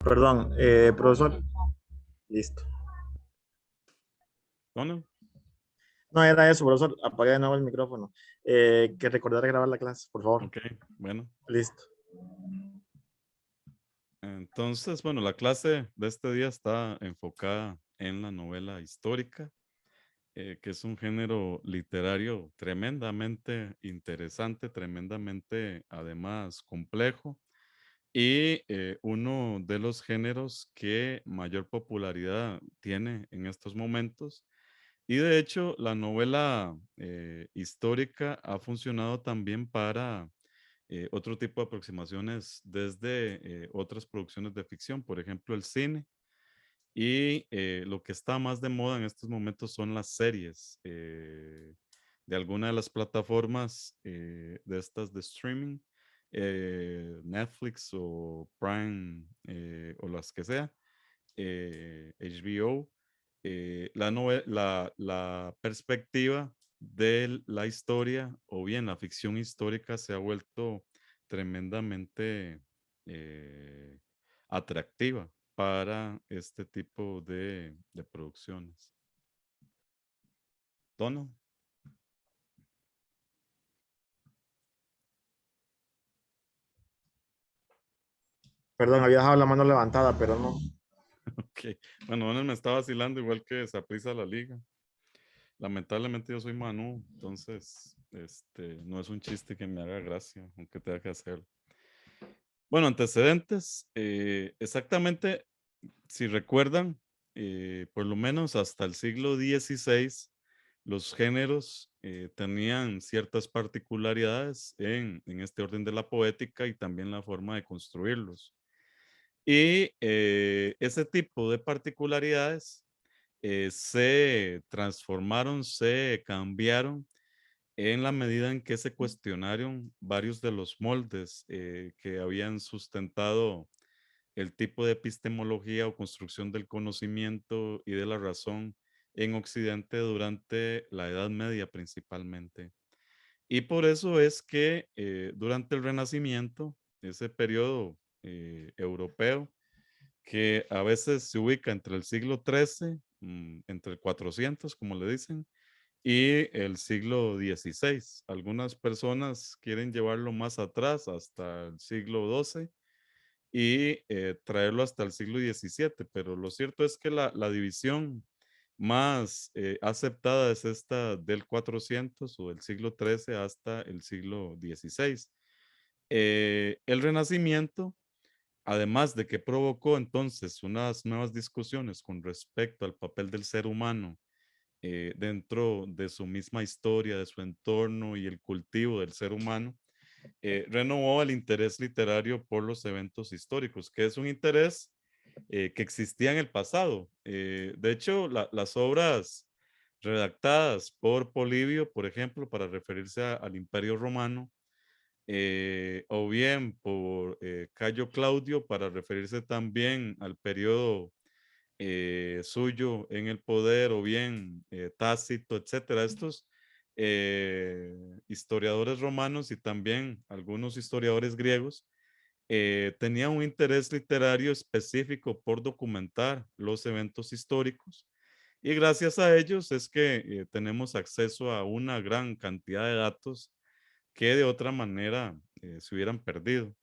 Perdón, profesor. Listo. ¿No? No era eso, profesor. Apague de nuevo el micrófono. Que recordar grabar la clase, por favor. Ok, bueno. Listo. Entonces, bueno, la clase de este día está enfocada en la novela histórica, que es un género literario tremendamente interesante, tremendamente además complejo y uno de los géneros que mayor popularidad tiene en estos momentos. Y de hecho, la novela histórica ha funcionado también para otro tipo de aproximaciones desde otras producciones de ficción, por ejemplo, el cine. Y lo que está más de moda en estos momentos son las series de alguna de las plataformas de estas de streaming, Netflix o Prime o las que sea, HBO. La perspectiva de la historia o bien la ficción histórica se ha vuelto tremendamente eh, atractiva para este tipo de producciones. Tono. Perdón, había dejado la mano levantada, pero no. Ok. Bueno, Donald me está vacilando igual que Saprissa la liga. Lamentablemente yo soy Manu, entonces no es un chiste que me haga gracia, aunque tenga que hacerlo. Bueno, antecedentes. Exactamente, si recuerdan, por lo menos hasta el siglo XVI, los géneros tenían ciertas particularidades en este orden de la poética y también la forma de construirlos. Y ese tipo de particularidades se transformaron, se cambiaron en la medida en que se cuestionaron varios de los moldes que habían sustentado el tipo de epistemología o construcción del conocimiento y de la razón en Occidente durante la Edad Media principalmente. Y por eso es que durante el Renacimiento, ese periodo europeo, que a veces se ubica entre el siglo XIII, entre el 400, como le dicen, y el siglo XVI. Algunas personas quieren llevarlo más atrás, hasta el siglo XII, y traerlo hasta el siglo XVII, pero lo cierto es que la división más aceptada es esta del 400 o del siglo XIII hasta el siglo XVI. El Renacimiento, además de que provocó entonces unas nuevas discusiones con respecto al papel del ser humano dentro de su misma historia, de su entorno y el cultivo del ser humano, renovó el interés literario por los eventos históricos, que es un interés que existía en el pasado. De hecho, las obras redactadas por Polibio, por ejemplo, para referirse al Imperio Romano, o bien por Cayo Claudio para referirse también al periodo suyo en el poder, o bien Tácito, etcétera. Estos historiadores romanos y también algunos historiadores griegos tenían un interés literario específico por documentar los eventos históricos, y gracias a ellos es que tenemos acceso a una gran cantidad de datos que de otra manera se hubieran perdido.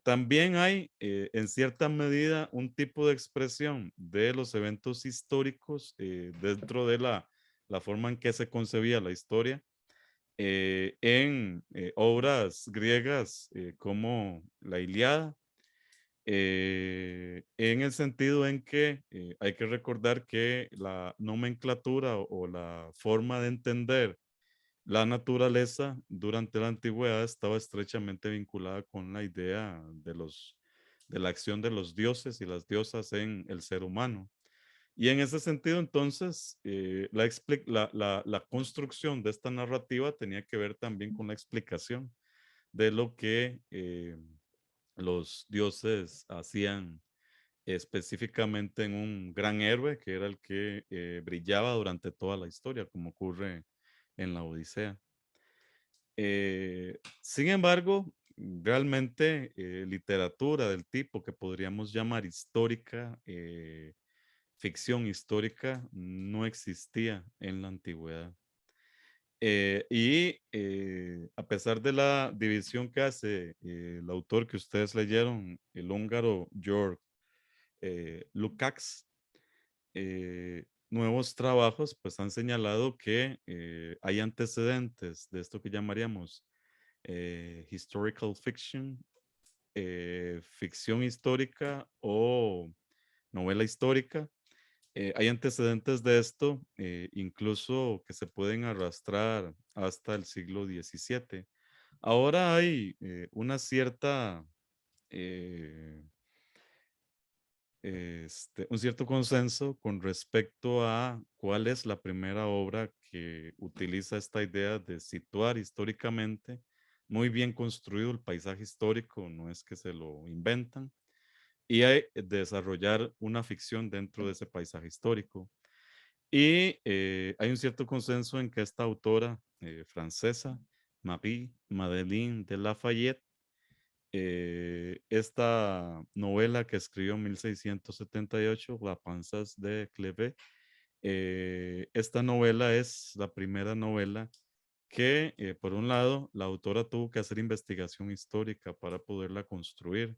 También hay, en cierta medida, un tipo de expresión de los eventos históricos dentro de la forma en que se concebía la historia en obras griegas como la Ilíada, en el sentido en que hay que recordar que la nomenclatura o la forma de entender la naturaleza durante la antigüedad estaba estrechamente vinculada con la idea de la acción de los dioses y las diosas en el ser humano. Y en ese sentido, entonces, la construcción de esta narrativa tenía que ver también con la explicación de lo que los dioses hacían específicamente en un gran héroe que era el que brillaba durante toda la historia, como ocurre en la Odisea. Sin embargo, realmente literatura del tipo que podríamos llamar histórica, ficción histórica, no existía en la antigüedad. A pesar de la división que hace el autor que ustedes leyeron, el húngaro George Lukács, nuevos trabajos pues han señalado que hay antecedentes de esto que llamaríamos historical fiction, ficción histórica o novela histórica. Hay antecedentes de esto, incluso que se pueden arrastrar hasta el siglo XVII. Ahora hay una cierta, un cierto consenso con respecto a cuál es la primera obra que utiliza esta idea de situar históricamente muy bien construido el paisaje histórico, no es que se lo inventan, y hay desarrollar una ficción dentro de ese paisaje histórico. Y hay un cierto consenso en que esta autora francesa, Marie Madeleine de Lafayette, esta novela que escribió en 1678, La Panzas de Clevé, esta novela es la primera novela que, por un lado, la autora tuvo que hacer investigación histórica para poderla construir.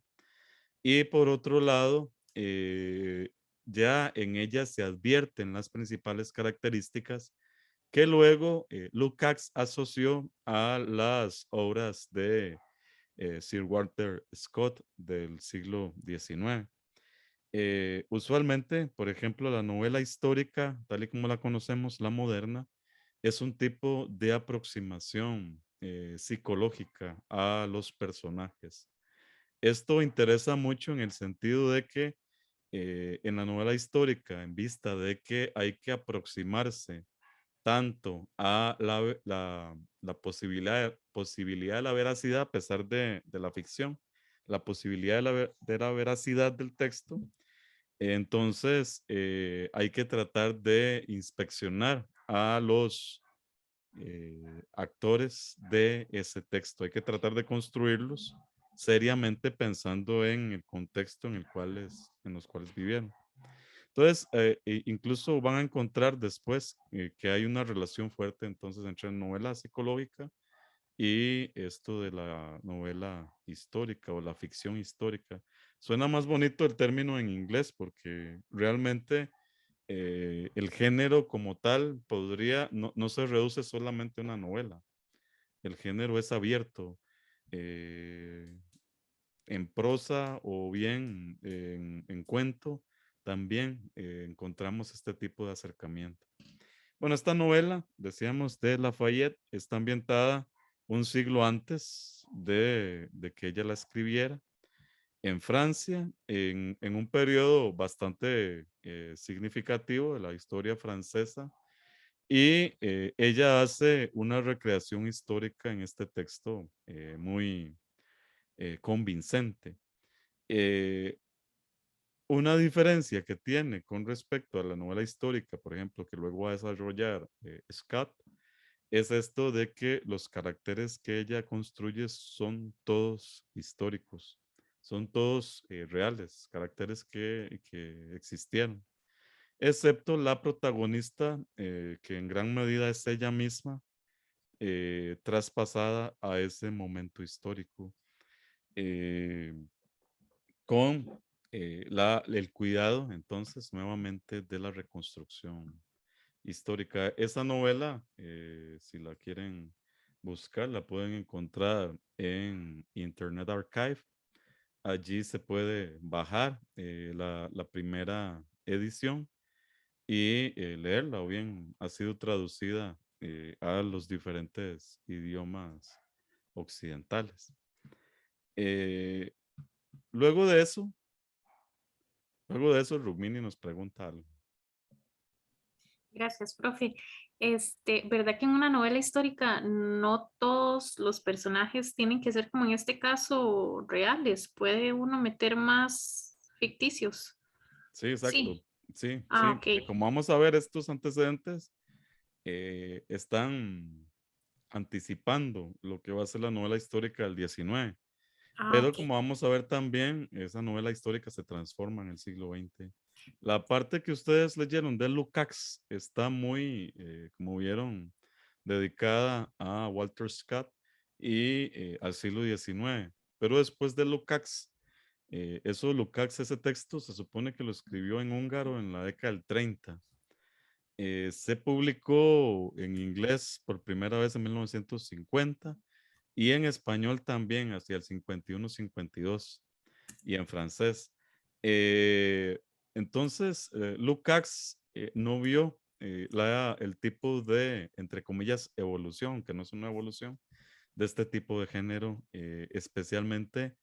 Y por otro lado, ya en ella se advierten las principales características que luego Lukács asoció a las obras de Sir Walter Scott del siglo XIX. Usualmente, por ejemplo, la novela histórica, tal y como la conocemos, la moderna, es un tipo de aproximación psicológica a los personajes. Esto interesa mucho en el sentido de que en la novela histórica, en vista de que hay que aproximarse tanto a la posibilidad de la veracidad a pesar de la ficción, la posibilidad de la veracidad del texto, entonces hay que tratar de inspeccionar a los actores de ese texto. Hay que tratar de construirlos seriamente pensando en el contexto en los cuales vivieron. Entonces, incluso van a encontrar después que hay una relación fuerte entonces entre novela psicológica y esto de la novela histórica o la ficción histórica. Suena más bonito el término en inglés porque realmente el género como tal no se reduce solamente a una novela. El género es abierto eh, en prosa o bien en cuento. También encontramos este tipo de acercamiento. Bueno, esta novela, decíamos, de Lafayette, está ambientada un siglo antes de que ella la escribiera en Francia, en un periodo bastante significativo de la historia francesa. Y ella hace una recreación histórica en este texto muy convincente. Eh, una diferencia que tiene con respecto a la novela histórica, por ejemplo, que luego va a desarrollar Scott, es esto de que los caracteres que ella construye son todos históricos, son todos reales, caracteres que existieron, excepto la protagonista, que en gran medida es ella misma, traspasada a ese momento histórico, eh, con el cuidado, entonces, nuevamente de la reconstrucción histórica. Esa novela, si la quieren buscar, la pueden encontrar en Internet Archive. Allí se puede bajar la primera edición y leerla, o bien ha sido traducida a los diferentes idiomas occidentales. Eh, luego de eso, Rumini nos pregunta algo. Gracias, profe. ¿Verdad que en una novela histórica no todos los personajes tienen que ser como en este caso reales? ¿Puede uno meter más ficticios? Sí, exacto. Sí. Sí, Ah, sí, ok. porque como vamos a ver estos antecedentes, están anticipando lo que va a ser la novela histórica del 19. Ah, Pero ok. como vamos a ver también, esa novela histórica se transforma en el siglo XX. La parte que ustedes leyeron de Lukács está muy, como vieron, dedicada a Walter Scott y al siglo XIX. Pero después de Lukács, eso Lukács, ese texto, se supone que lo escribió en húngaro en la década del 30. Se publicó en inglés por primera vez en 1950 y en español también hacia el 51-52 y en francés. Eh, entonces, Lukács no vio el tipo de, entre comillas, evolución, que no es una evolución, de este tipo de género, especialmente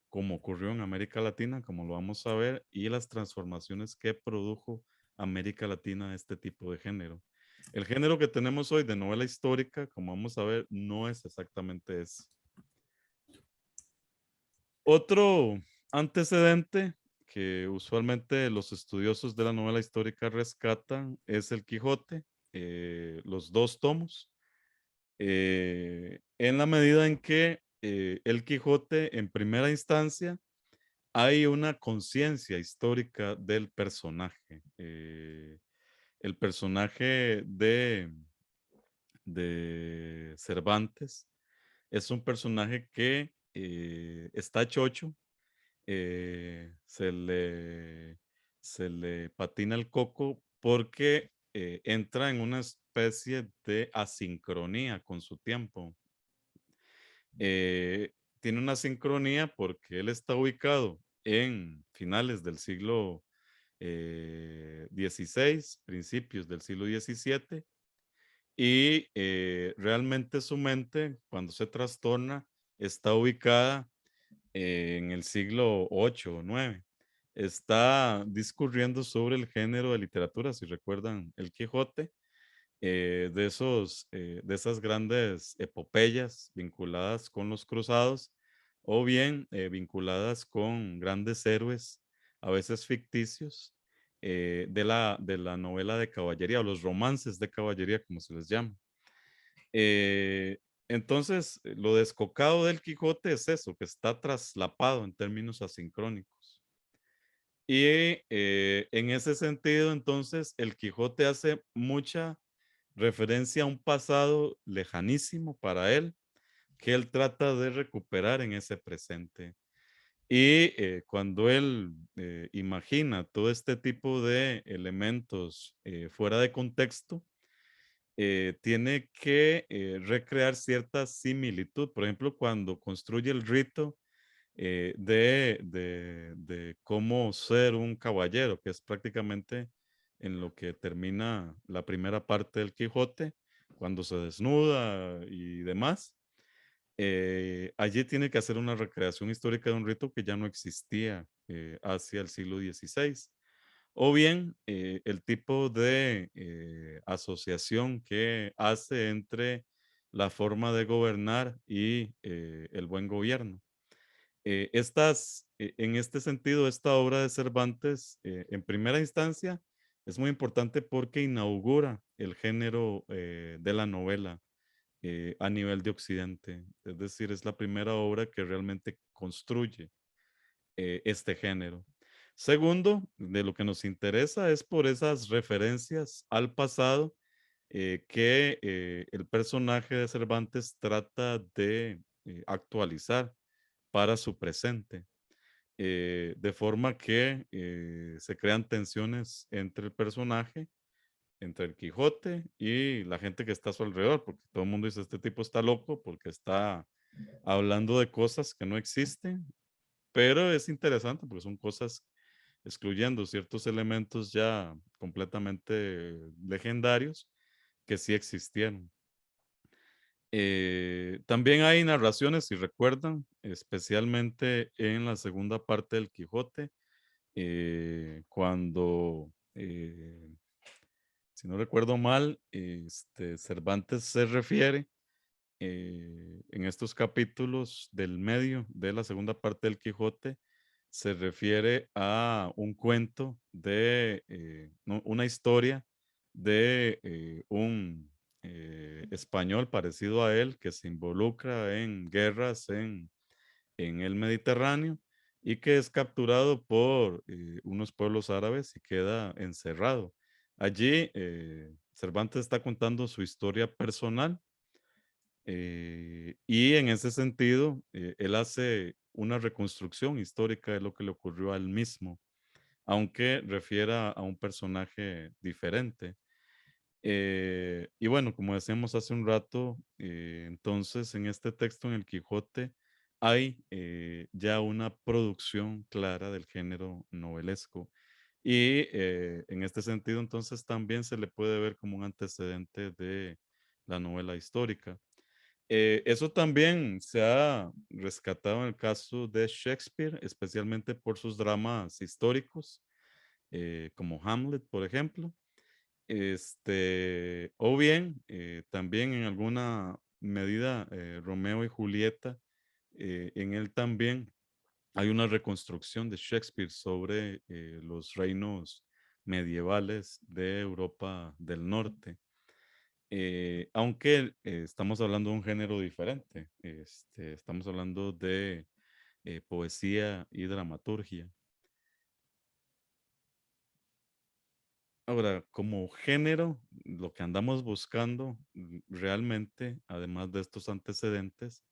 como ocurrió en América Latina, como lo vamos a ver, y las transformaciones que produjo América Latina de este tipo de género. El género que tenemos hoy de novela histórica, como vamos a ver, no es exactamente ese. Otro antecedente que usualmente los estudiosos de la novela histórica rescatan es el Quijote, los dos tomos, en la medida en que el Quijote en primera instancia hay una conciencia histórica del personaje. El personaje de Cervantes es un personaje que está chocho, se se le patina el coco porque entra en una especie de asincronía con su tiempo. Eh, Tiene una sincronía porque él está ubicado en finales del siglo XVI, principios del siglo XVII, y realmente su mente, cuando se trastorna, está ubicada en el siglo VIII o IX. Está discurriendo sobre el género de literatura, si recuerdan El Quijote, de esas grandes epopeyas vinculadas con los cruzados o bien vinculadas con grandes héroes, a veces ficticios, de la novela de caballería o los romances de caballería, como se les llama. Eh, entonces, lo descocado del Quijote es eso, que está traslapado en términos asincrónicos. Y en ese sentido, entonces, el Quijote hace mucha referencia a un pasado lejanísimo para él, que él trata de recuperar en ese presente. Y cuando él imagina todo este tipo de elementos fuera de contexto, tiene que recrear cierta similitud. Por ejemplo, cuando construye el rito de cómo ser un caballero, que es prácticamente en lo que termina la primera parte del Quijote, cuando se desnuda y demás. Allí tiene que hacer una recreación histórica de un rito que ya no existía hacia el siglo XVI. O bien el tipo de asociación que hace entre la forma de gobernar y el buen gobierno. En este sentido, esta obra de Cervantes, en primera instancia, es muy importante porque inaugura el género de la novela a nivel de Occidente. Es decir, es la primera obra que realmente construye este género. Segundo, de lo que nos interesa es por esas referencias al pasado que el personaje de Cervantes trata de actualizar para su presente, de forma que se crean tensiones entre el personaje, entre el Quijote y la gente que está a su alrededor, porque todo el mundo dice, este tipo está loco porque está hablando de cosas que no existen, pero es interesante porque son cosas excluyendo ciertos elementos ya completamente legendarios que sí existieron. También hay narraciones, si recuerdan, especialmente en la segunda parte del Quijote, cuando, si no recuerdo mal, Cervantes se refiere en estos capítulos del medio de la segunda parte del Quijote, se refiere a un cuento de una historia de un español parecido a él que se involucra en guerras en el Mediterráneo y que es capturado por unos pueblos árabes y queda encerrado. Allí Cervantes está contando su historia personal y en ese sentido él hace una reconstrucción histórica de lo que le ocurrió a él mismo, aunque refiera a un personaje diferente. Y bueno, como decíamos hace un rato, entonces en este texto, en el Quijote, hay ya una producción clara del género novelesco. Y en este sentido, entonces también se le puede ver como un antecedente de la novela histórica. Eso también se ha rescatado en el caso de Shakespeare, especialmente por sus dramas históricos, como Hamlet, por ejemplo. O bien, también en alguna medida, Romeo y Julieta, en él también hay una reconstrucción de Shakespeare sobre los reinos medievales de Europa del Norte. Aunque estamos hablando de un género diferente, estamos hablando de poesía y dramaturgia. Ahora, como género, lo que andamos buscando realmente, además de estos antecedentes,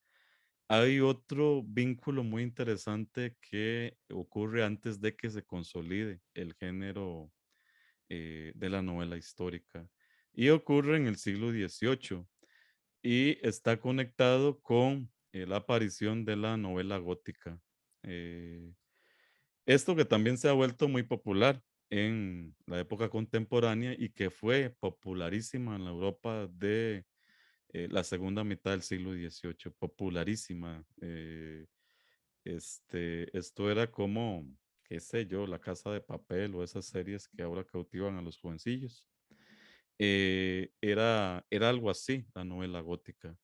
hay otro vínculo muy interesante que ocurre antes de que se consolide el género de la novela histórica. Y ocurre en el siglo XVIII y está conectado con la aparición de la novela gótica. Eh, Esto que también se ha vuelto muy popular en la época contemporánea y que fue popularísima en la Europa de la segunda mitad del siglo XVIII, popularísima. Esto era como, qué sé yo, La Casa de Papel o esas series que ahora cautivan a los jovencillos. Era algo así, la novela gótica.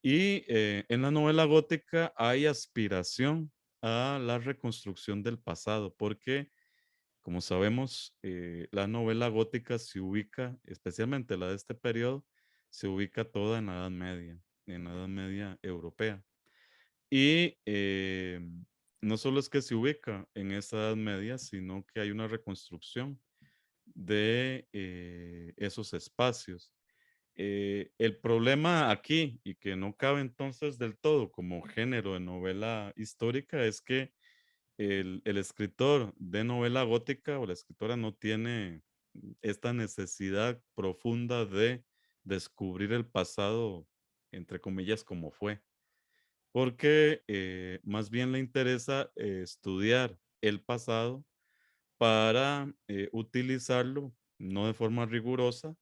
Y en la novela gótica hay aspiración a la reconstrucción del pasado, porque, como sabemos, la novela gótica se ubica, especialmente la de este periodo, se ubica toda en la Edad Media europea. Y no solo es que se ubica en esa Edad Media, sino que hay una reconstrucción de esos espacios. El problema aquí, y que no cabe entonces del todo como género de novela histórica, es que el escritor de novela gótica o la escritora no tiene esta necesidad profunda de descubrir el pasado, entre comillas, como fue, porque más bien le interesa estudiar el pasado para utilizarlo, no de forma rigurosa,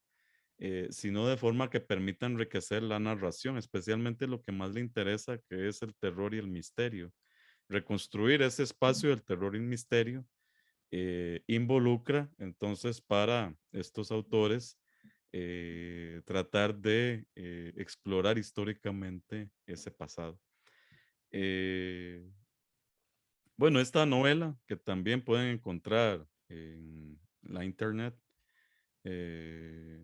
sino de forma que permita enriquecer la narración, especialmente lo que más le interesa, que es el terror y el misterio. Reconstruir ese espacio del terror y el misterio involucra entonces para estos autores tratar de explorar históricamente ese pasado. Eh, bueno, esta novela que también pueden encontrar en la internet, eh,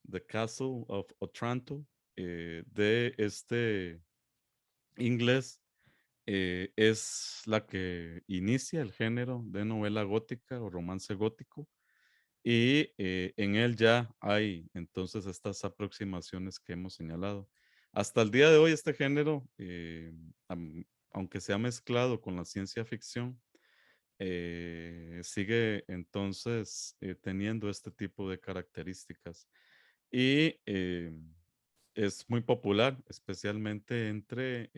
The Castle of Otranto, de este inglés, es la que inicia el género de novela gótica o romance gótico. Y en él ya hay entonces estas aproximaciones que hemos señalado. Hasta el día de hoy este género, aunque se ha mezclado con la ciencia ficción, sigue entonces teniendo este tipo de características. Y es muy popular, especialmente entre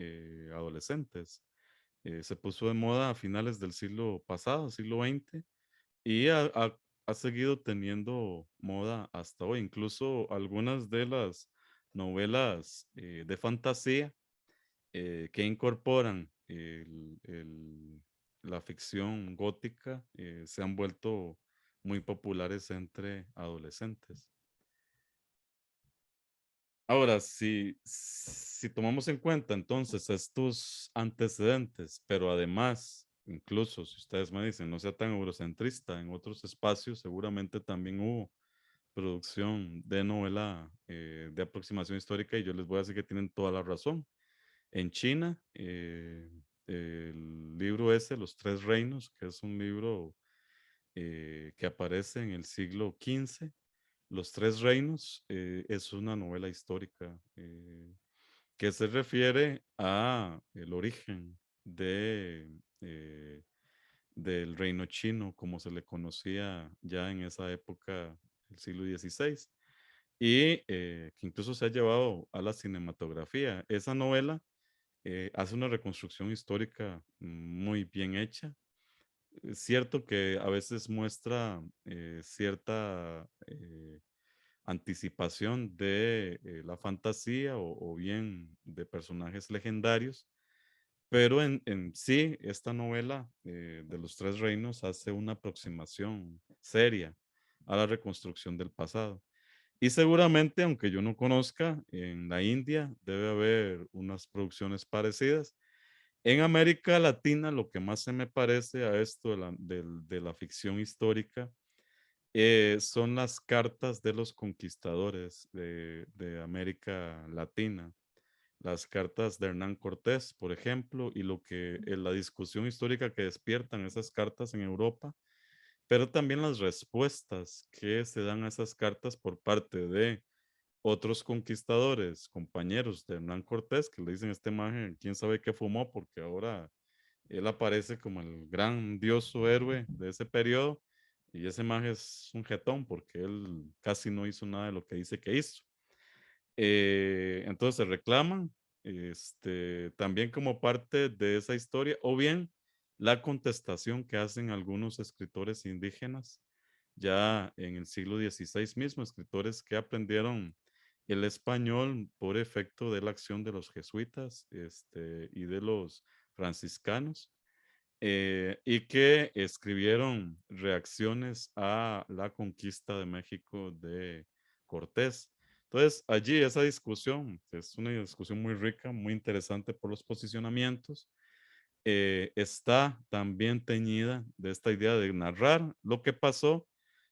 adolescentes. Se puso de moda a finales del siglo pasado, siglo XX, y ha seguido teniendo moda hasta hoy. Incluso algunas de las novelas de fantasía que incorporan la ficción gótica se han vuelto muy populares entre adolescentes. Ahora, si tomamos en cuenta entonces estos antecedentes, pero además, incluso si ustedes me dicen no sea tan eurocentrista, en otros espacios seguramente también hubo producción de novela de aproximación histórica y yo les voy a decir que tienen toda la razón. en China. El libro ese, Los Tres Reinos, que es un libro que aparece en el siglo XV. Los Tres Reinos es una novela histórica que se refiere a el origen eh, del reino chino, como se le conocía ya en esa época, el siglo XVI, y que incluso se ha llevado a la cinematografía. Esa novela hace una reconstrucción histórica muy bien hecha. Es cierto que a veces muestra cierta anticipación de la fantasía o bien de personajes legendarios, pero en sí esta novela de los Tres Reinos hace una aproximación seria a la reconstrucción del pasado. Y seguramente, aunque yo no conozca, en la India debe haber unas producciones parecidas. En América Latina, lo que más se me parece a esto de la ficción histórica son las cartas de los conquistadores de América Latina, las cartas de Hernán Cortés, por ejemplo, y lo que la discusión histórica que despiertan esas cartas en Europa, pero también las respuestas que se dan a esas cartas por parte de otros conquistadores, compañeros de Hernán Cortés, que le dicen a este maje, quién sabe qué fumó, porque ahora él aparece como el grandioso héroe de ese periodo, y ese maje es un jetón, porque él casi no hizo nada de lo que dice que hizo. Entonces se reclaman también como parte de esa historia, o bien la contestación que hacen algunos escritores indígenas ya en el siglo XVI mismo, escritores que aprendieron el español por efecto de la acción de los jesuitas y de los franciscanos, y que escribieron reacciones a la conquista de México de Cortés. Entonces, allí esa discusión, que es una discusión muy rica, muy interesante por los posicionamientos, está también teñida de esta idea de narrar lo que pasó.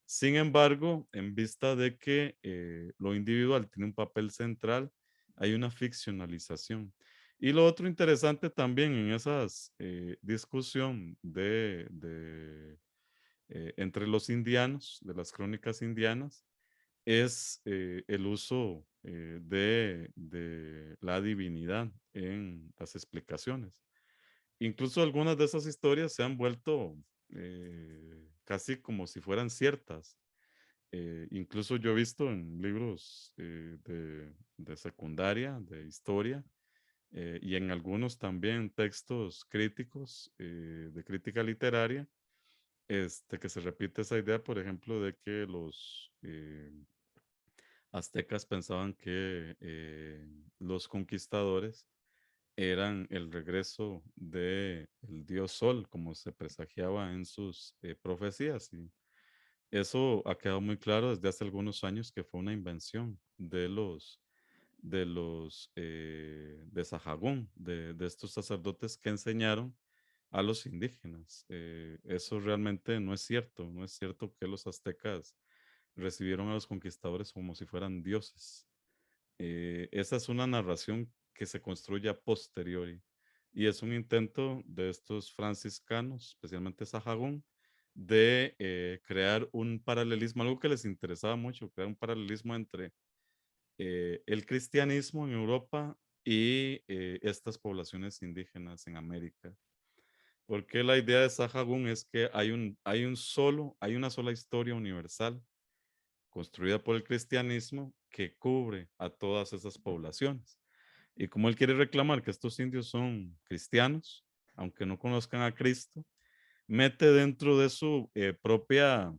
Sin embargo, en vista de que lo individual tiene un papel central, hay una ficcionalización. Y lo otro interesante también en esas discusión entre los indianos, de las crónicas indianas, es el uso de la divinidad en las explicaciones. Incluso algunas de esas historias se han vuelto casi como si fueran ciertas. Incluso yo he visto en libros de secundaria, de historia, y en algunos también textos críticos, de crítica literaria, que se repite esa idea, por ejemplo, de que los aztecas pensaban que los conquistadores eran el regreso del dios Sol, como se presagiaba en sus profecías. Y eso ha quedado muy claro desde hace algunos años que fue una invención de Sahagún, de estos sacerdotes que enseñaron a los indígenas. Eso realmente no es cierto. No es cierto que los aztecas recibieron a los conquistadores como si fueran dioses. Esa es una narración que se construye a posteriori y es un intento de estos franciscanos, especialmente Sahagún, de crear un paralelismo, algo que les interesaba mucho, crear un paralelismo entre el cristianismo en Europa y estas poblaciones indígenas en América. Porque la idea de Sahagún es que hay una sola historia universal construida por el cristianismo que cubre a todas esas poblaciones. Y como él quiere reclamar que estos indios son cristianos, aunque no conozcan a Cristo, mete dentro de su propia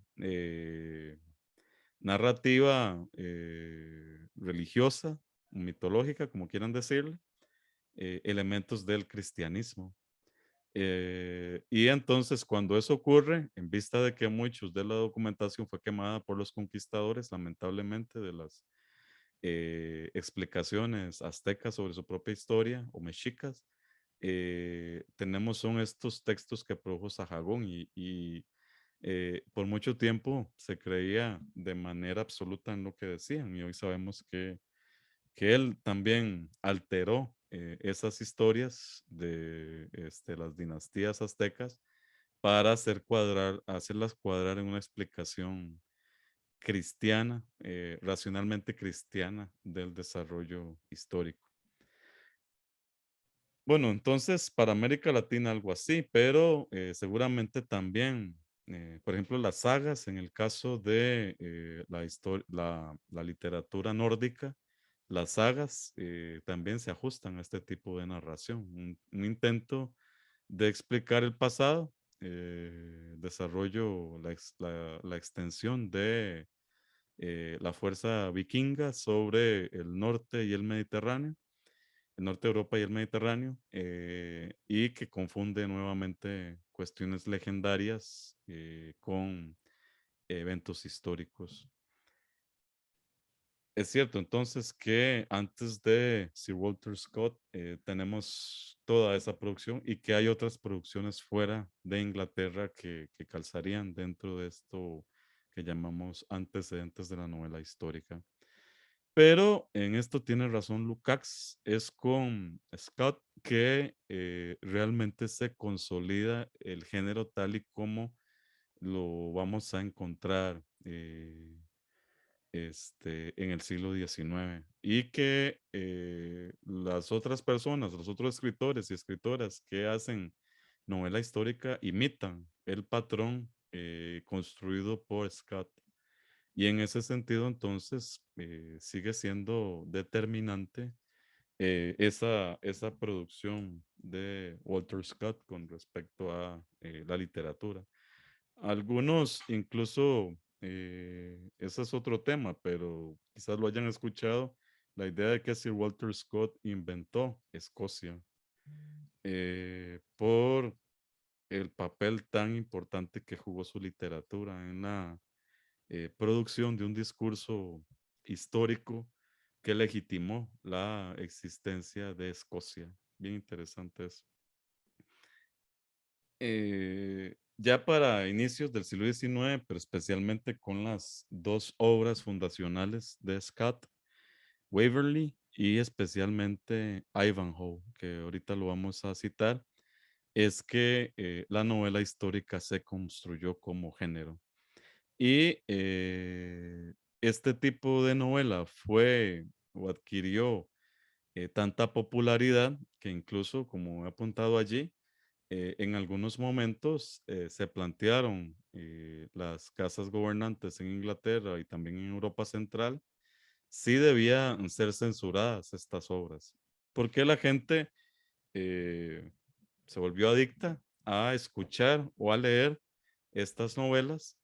narrativa religiosa, mitológica, como quieran decirle, elementos del cristianismo. Y entonces cuando eso ocurre, en vista de que muchos de la documentación fue quemada por los conquistadores, lamentablemente, de las explicaciones aztecas sobre su propia historia o mexicas, tenemos son estos textos que produjo Sahagún y por mucho tiempo se creía de manera absoluta en lo que decían y hoy sabemos que él también alteró esas historias de las dinastías aztecas para hacerlas cuadrar en una explicación cristiana, racionalmente cristiana del desarrollo histórico. Bueno, entonces para América Latina algo así, pero seguramente también, por ejemplo, las sagas, en el caso de la literatura nórdica, las sagas también se ajustan a este tipo de narración, un intento de explicar el pasado, desarrollo, la extensión de la fuerza vikinga sobre el norte y el Mediterráneo, el norte de Europa y el Mediterráneo, y que confunde nuevamente cuestiones legendarias con eventos históricos. Es cierto, entonces, que antes de Sir Walter Scott tenemos toda esa producción y que hay otras producciones fuera de Inglaterra que calzarían dentro de esto que llamamos antecedentes de la novela histórica. Pero en esto tiene razón Lukács, es con Scott que realmente se consolida el género tal y como lo vamos a encontrar en el siglo XIX, y que las otras personas, los otros escritores y escritoras que hacen novela histórica imitan el patrón construido por Scott. Y en ese sentido, entonces, sigue siendo determinante esa producción de Walter Scott con respecto a la literatura. Algunos incluso, ese es otro tema, pero quizás lo hayan escuchado, la idea de que Sir Walter Scott inventó Escocia por el papel tan importante que jugó su literatura en la producción de un discurso histórico que legitimó la existencia de Escocia. Bien interesante eso. Ya para inicios del siglo XIX, pero especialmente con las dos obras fundacionales de Scott, Waverley y especialmente Ivanhoe, que ahorita lo vamos a citar, es que la novela histórica se construyó como género. Y este tipo de novela fue o adquirió tanta popularidad que incluso, como he apuntado allí, en algunos momentos se plantearon las casas gobernantes en Inglaterra y también en Europa Central si debían ser censuradas estas obras, porque la gente eh, se volvió adicta a escuchar o a leer estas novelas,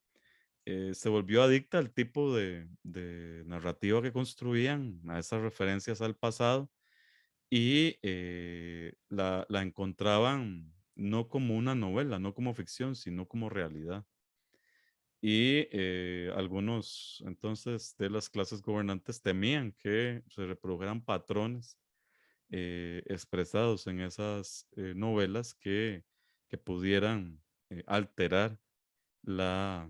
se volvió adicta al tipo de narrativa que construían, a esas referencias al pasado, y la encontraban no como una novela, no como ficción, sino como realidad. Y algunos entonces de las clases gobernantes temían que se reprodujeran patrones expresados en esas novelas que pudieran alterar la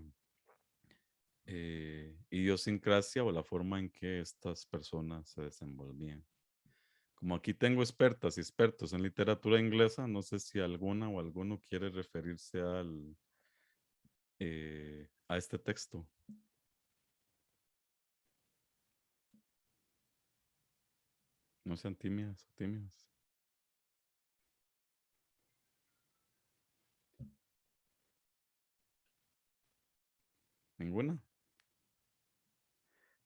idiosincrasia o la forma en que estas personas se desenvolvían. Como aquí tengo expertas y expertos en literatura inglesa, no sé si alguna o alguno quiere referirse a este texto. No sean tímidas o tímidos. ¿Ninguna?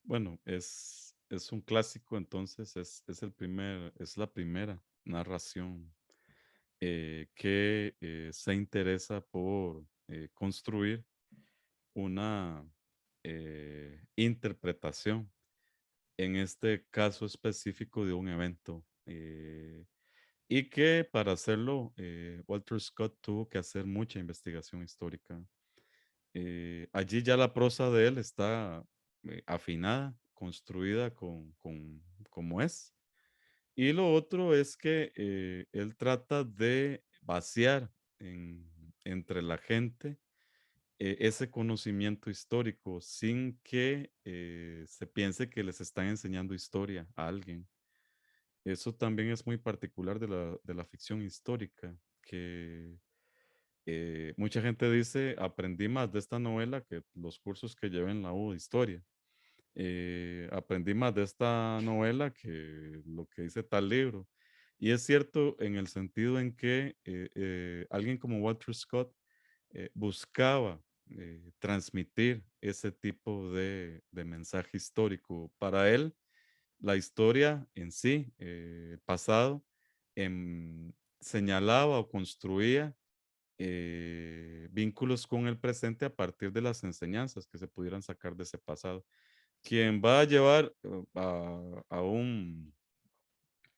Bueno, es un clásico, entonces es la primera narración que se interesa por construir una interpretación, en este caso específico de un evento, y que para hacerlo Walter Scott tuvo que hacer mucha investigación histórica. Allí ya la prosa de él está afinada, construida como es. Y lo otro es que él trata de vaciar entre la gente ese conocimiento histórico sin que se piense que les están enseñando historia a alguien. eso también es muy particular de la ficción histórica, que mucha gente dice, aprendí más de esta novela que los cursos que llevé en la U de historia. Aprendí más de esta novela que lo que dice tal libro. Y es cierto en el sentido en que alguien como Walter Scott buscaba transmitir ese tipo de mensaje histórico. Para él, la historia en sí, el pasado, señalaba o construía vínculos con el presente a partir de las enseñanzas que se pudieran sacar de ese pasado. Quien va a llevar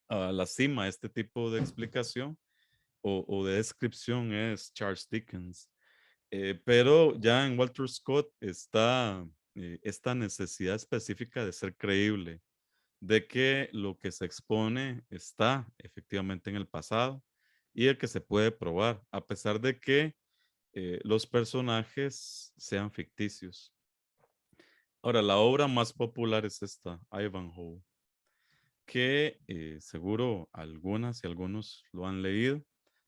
a la cima este tipo de explicación o de descripción es Charles Dickens. Pero ya en Walter Scott está esta necesidad específica de ser creíble, de que lo que se expone está efectivamente en el pasado y de que se puede probar, a pesar de que los personajes sean ficticios. Ahora, la obra más popular es esta, Ivanhoe, que seguro algunas y algunos lo han leído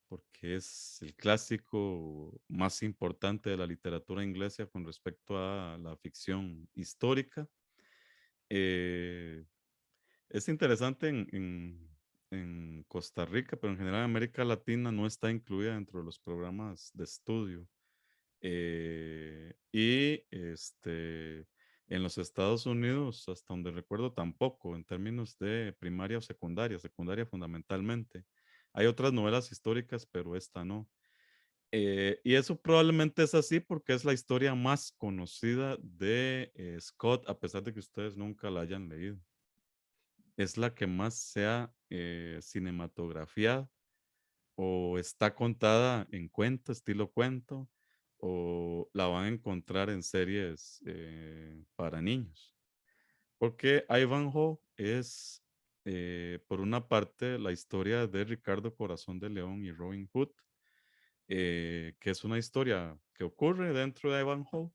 porque es el clásico más importante de la literatura inglesa con respecto a la ficción histórica. Eh, es interesante en Costa Rica, pero en general en América Latina no está incluida dentro de los programas de estudio. En los Estados Unidos, hasta donde recuerdo, tampoco, en términos de primaria o secundaria, secundaria fundamentalmente. Hay otras novelas históricas, pero esta no. Y eso probablemente es así porque es la historia más conocida de Scott, a pesar de que ustedes nunca la hayan leído. Es la que más se ha cinematografiado o está contada en cuento, estilo cuento, o la van a encontrar en series para niños. Porque Ivanhoe es, por una parte, la historia de Ricardo Corazón de León y Robin Hood, que es una historia que ocurre dentro de Ivanhoe,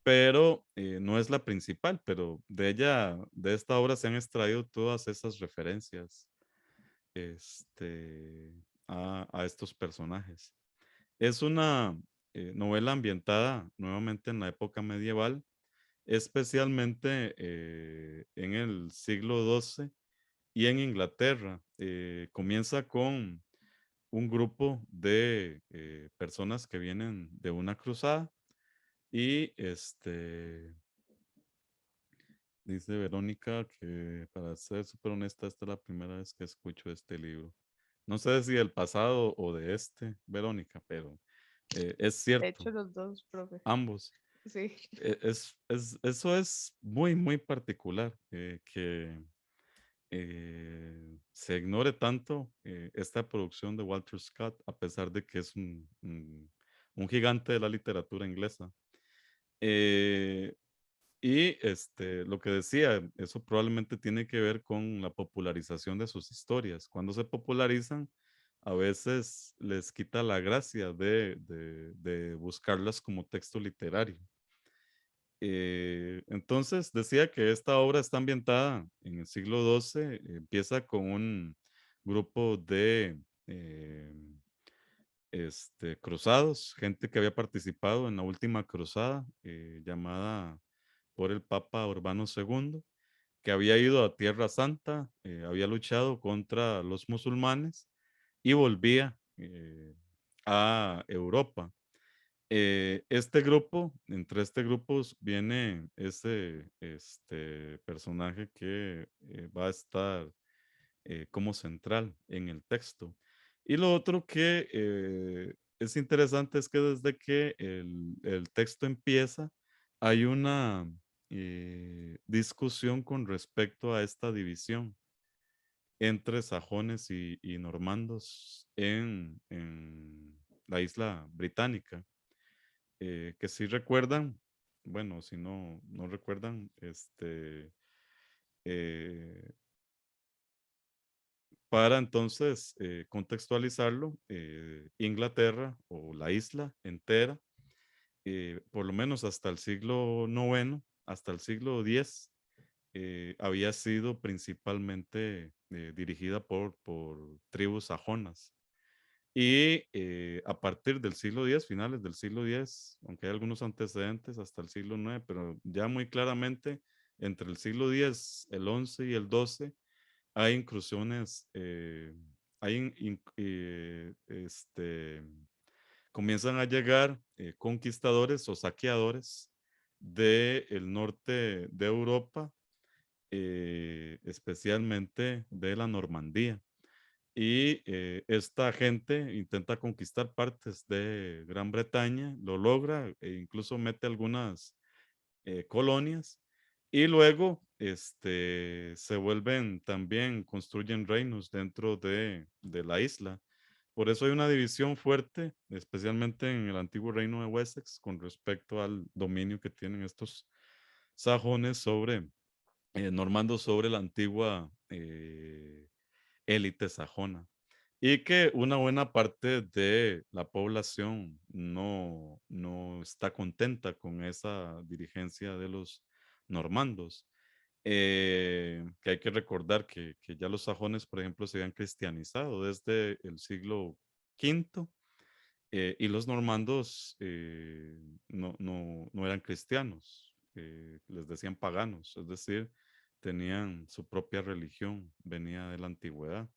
pero no es la principal, pero de ella, de esta obra se han extraído todas esas referencias este, a estos personajes. Es una novela ambientada nuevamente en la época medieval, especialmente en el siglo XII y en Inglaterra. Comienza con un grupo de personas que vienen de una cruzada y dice Verónica que para ser súper honesta, esta es la primera vez que escucho este libro. No sé si del pasado o de este, Verónica, pero es De cierto, hecho, los dos, profe. ambos. Sí. Eso es muy, muy particular, que se ignore tanto esta producción de Walter Scott, a pesar de que es un gigante de la literatura inglesa. Y lo que decía, eso probablemente tiene que ver con la popularización de sus historias. Cuando se popularizan, a veces les quita la gracia de buscarlas como texto literario. Entonces decía que esta obra está ambientada en el siglo XII, empieza con un grupo de eh, cruzados, gente que había participado en la última cruzada llamada por el Papa Urbano II, que había ido a Tierra Santa, había luchado contra los musulmanes y volvía a Europa. Este grupo, entre este grupo viene personaje que va a estar como central en el texto. Y lo otro que es interesante es que desde que el texto empieza, hay una discusión con respecto a esta división entre sajones y normandos en la isla británica. Que si recuerdan, bueno, si no recuerdan, eh, para entonces contextualizarlo, Inglaterra o la isla entera, por lo menos hasta el siglo IX, hasta el siglo X, había sido principalmente dirigida por tribus sajonas. Y a partir del siglo X, finales del siglo X, aunque hay algunos antecedentes hasta el siglo IX, pero ya muy claramente entre el siglo X, el XI y el XII, hay incursiones, comienzan a llegar conquistadores o saqueadores del norte de Europa, especialmente de la Normandía. Y esta gente intenta conquistar partes de Gran Bretaña, lo logra e incluso mete algunas colonias y luego se vuelven también, construyen reinos dentro de la isla. Por eso hay una división fuerte, especialmente en el antiguo reino de Wessex, con respecto al dominio que tienen estos sajones sobre, normandos sobre la antigua élite sajona. Y que una buena parte de la población no está contenta con esa dirigencia de los normandos. Que hay que recordar que ya los sajones, por ejemplo, se habían cristianizado desde el siglo V, y los normandos no eran cristianos, les decían paganos, es decir, tenían su propia religión, venía de la antigüedad.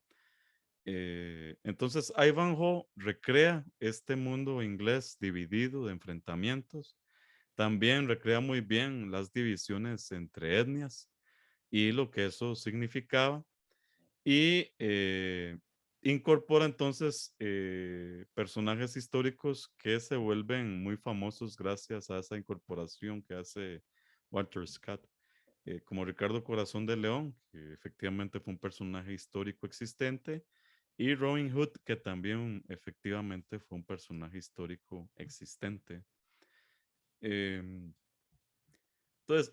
Entonces, Ivanhoe recrea este mundo inglés dividido de enfrentamientos. También recrea muy bien las divisiones entre etnias y lo que eso significaba. Y incorpora entonces personajes históricos que se vuelven muy famosos gracias a esa incorporación que hace Walter Scott, como Ricardo Corazón de León, que efectivamente fue un personaje histórico existente, y Robin Hood, que también efectivamente fue un personaje histórico existente. Entonces,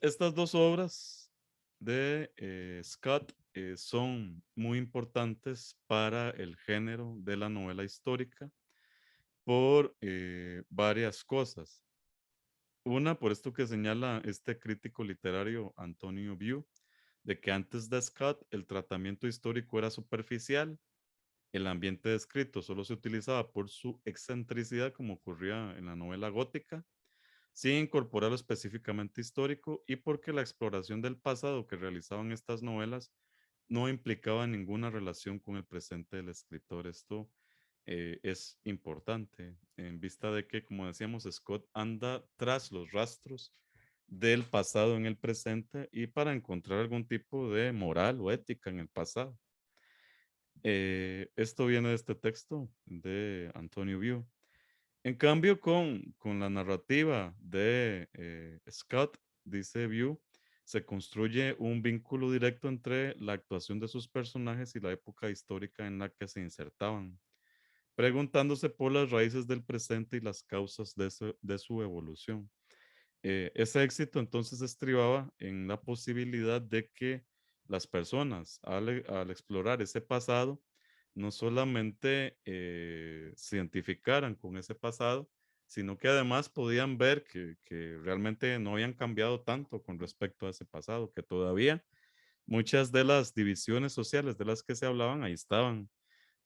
estas dos obras de Scott son muy importantes para el género de la novela histórica por varias cosas. Una, por esto que señala este crítico literario Antonio Bew, de que antes de Scott el tratamiento histórico era superficial, el ambiente descrito solo se utilizaba por su excentricidad, como ocurría en la novela gótica, sin incorporar lo específicamente histórico, y porque la exploración del pasado que realizaban estas novelas no implicaba ninguna relación con el presente del escritor. Esto es importante en vista de que, como decíamos, Scott anda tras los rastros del pasado en el presente y para encontrar algún tipo de moral o ética en el pasado. Esto viene de este texto de Antonio Bew. En cambio, con la narrativa de Scott, dice Bew, se construye un vínculo directo entre la actuación de sus personajes y la época histórica en la que se insertaban, preguntándose por las raíces del presente y las causas de su evolución. Ese éxito entonces estribaba en la posibilidad de que las personas, al explorar ese pasado, no solamente se identificaran con ese pasado, sino que además podían ver que realmente no habían cambiado tanto con respecto a ese pasado, que todavía muchas de las divisiones sociales de las que se hablaban ahí estaban,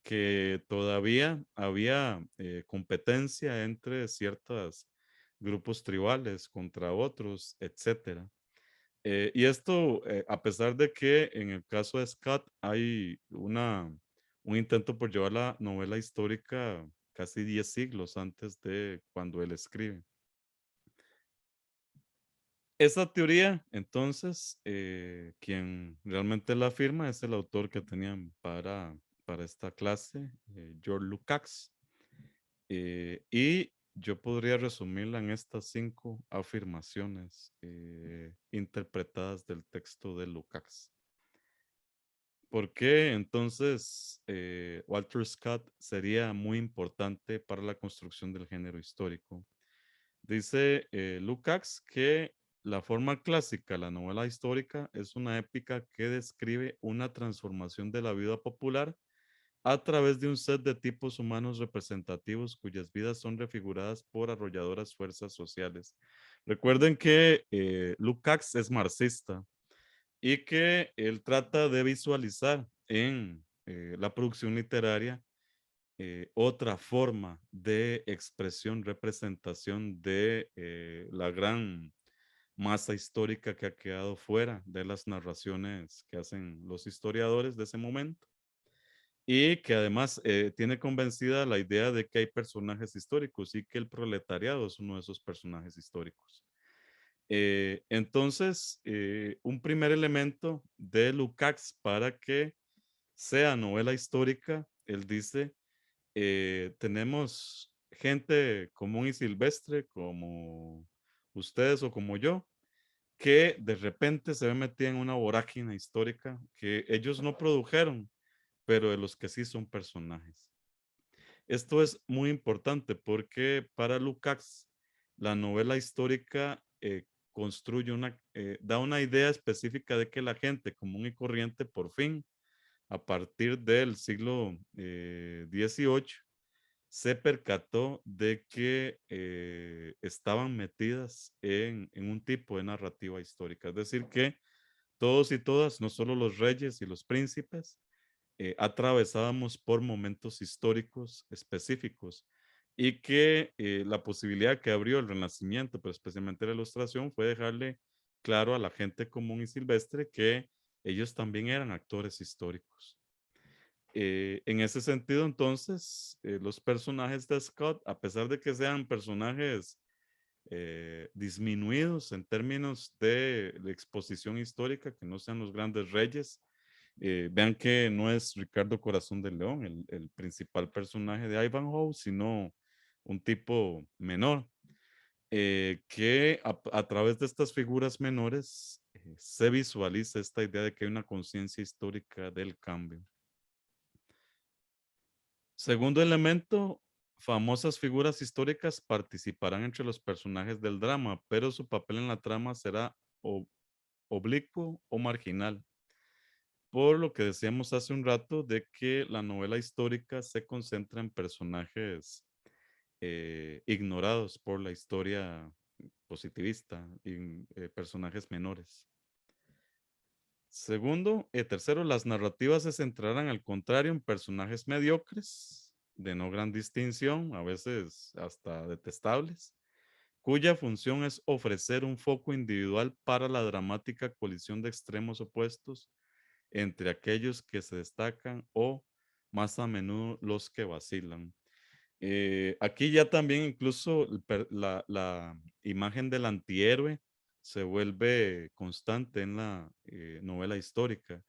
que todavía había competencia entre ciertos grupos tribales contra otros, etcétera. Y esto, a pesar de que en el caso de Scott hay un intento por llevar la novela histórica casi 10 siglos antes de cuando él escribe. Esa teoría, entonces, quien realmente la afirma es el autor que tenían para esta clase, George Lukács. Y yo podría resumirla en estas 5 afirmaciones interpretadas del texto de Lukács. ¿Por qué entonces Walter Scott sería muy importante para la construcción del género histórico? Dice Lukács que la forma clásica, la novela histórica, es una épica que describe una transformación de la vida popular a través de un set de tipos humanos representativos cuyas vidas son refiguradas por arrolladoras fuerzas sociales. Recuerden que Lukács es marxista y que él trata de visualizar en la producción literaria otra forma de expresión, representación de la gran masa histórica que ha quedado fuera de las narraciones que hacen los historiadores de ese momento y que además tiene convencida la idea de que hay personajes históricos y que el proletariado es uno de esos personajes históricos. Entonces, un primer elemento de Lukács para que sea novela histórica, él dice, tenemos gente común y silvestre como ustedes o como yo, que de repente se ve metida en una vorágine histórica que ellos no produjeron, pero de los que sí son personajes. Esto es muy importante porque para Lukács la novela histórica construye da una idea específica de que la gente común y corriente por fin, a partir del siglo XVIII, se percató de que estaban metidas en un tipo de narrativa histórica. Es decir, que todos y todas, no solo los reyes y los príncipes, atravesábamos por momentos históricos específicos y que la posibilidad que abrió el Renacimiento, pero especialmente la Ilustración, fue dejarle claro a la gente común y silvestre que ellos también eran actores históricos. En ese sentido, entonces, los personajes de Scott, a pesar de que sean personajes disminuidos en términos de la exposición histórica, que no sean los grandes reyes, vean que no es Ricardo Corazón de León el principal personaje de Ivanhoe, sino un tipo menor, que a través de estas figuras menores se visualiza esta idea de que hay una conciencia histórica del cambio. Segundo elemento, famosas figuras históricas participarán entre los personajes del drama, pero su papel en la trama será oblicuo o marginal. Por lo que decíamos hace un rato de que la novela histórica se concentra en personajes ignorados por la historia positivista y personajes menores. Segundo, tercero, las narrativas se centrarán al contrario en personajes mediocres, de no gran distinción, a veces hasta detestables, cuya función es ofrecer un foco individual para la dramática colisión de extremos opuestos entre aquellos que se destacan o más a menudo los que vacilan. Aquí ya también incluso la imagen del antihéroe se vuelve constante en la novela histórica.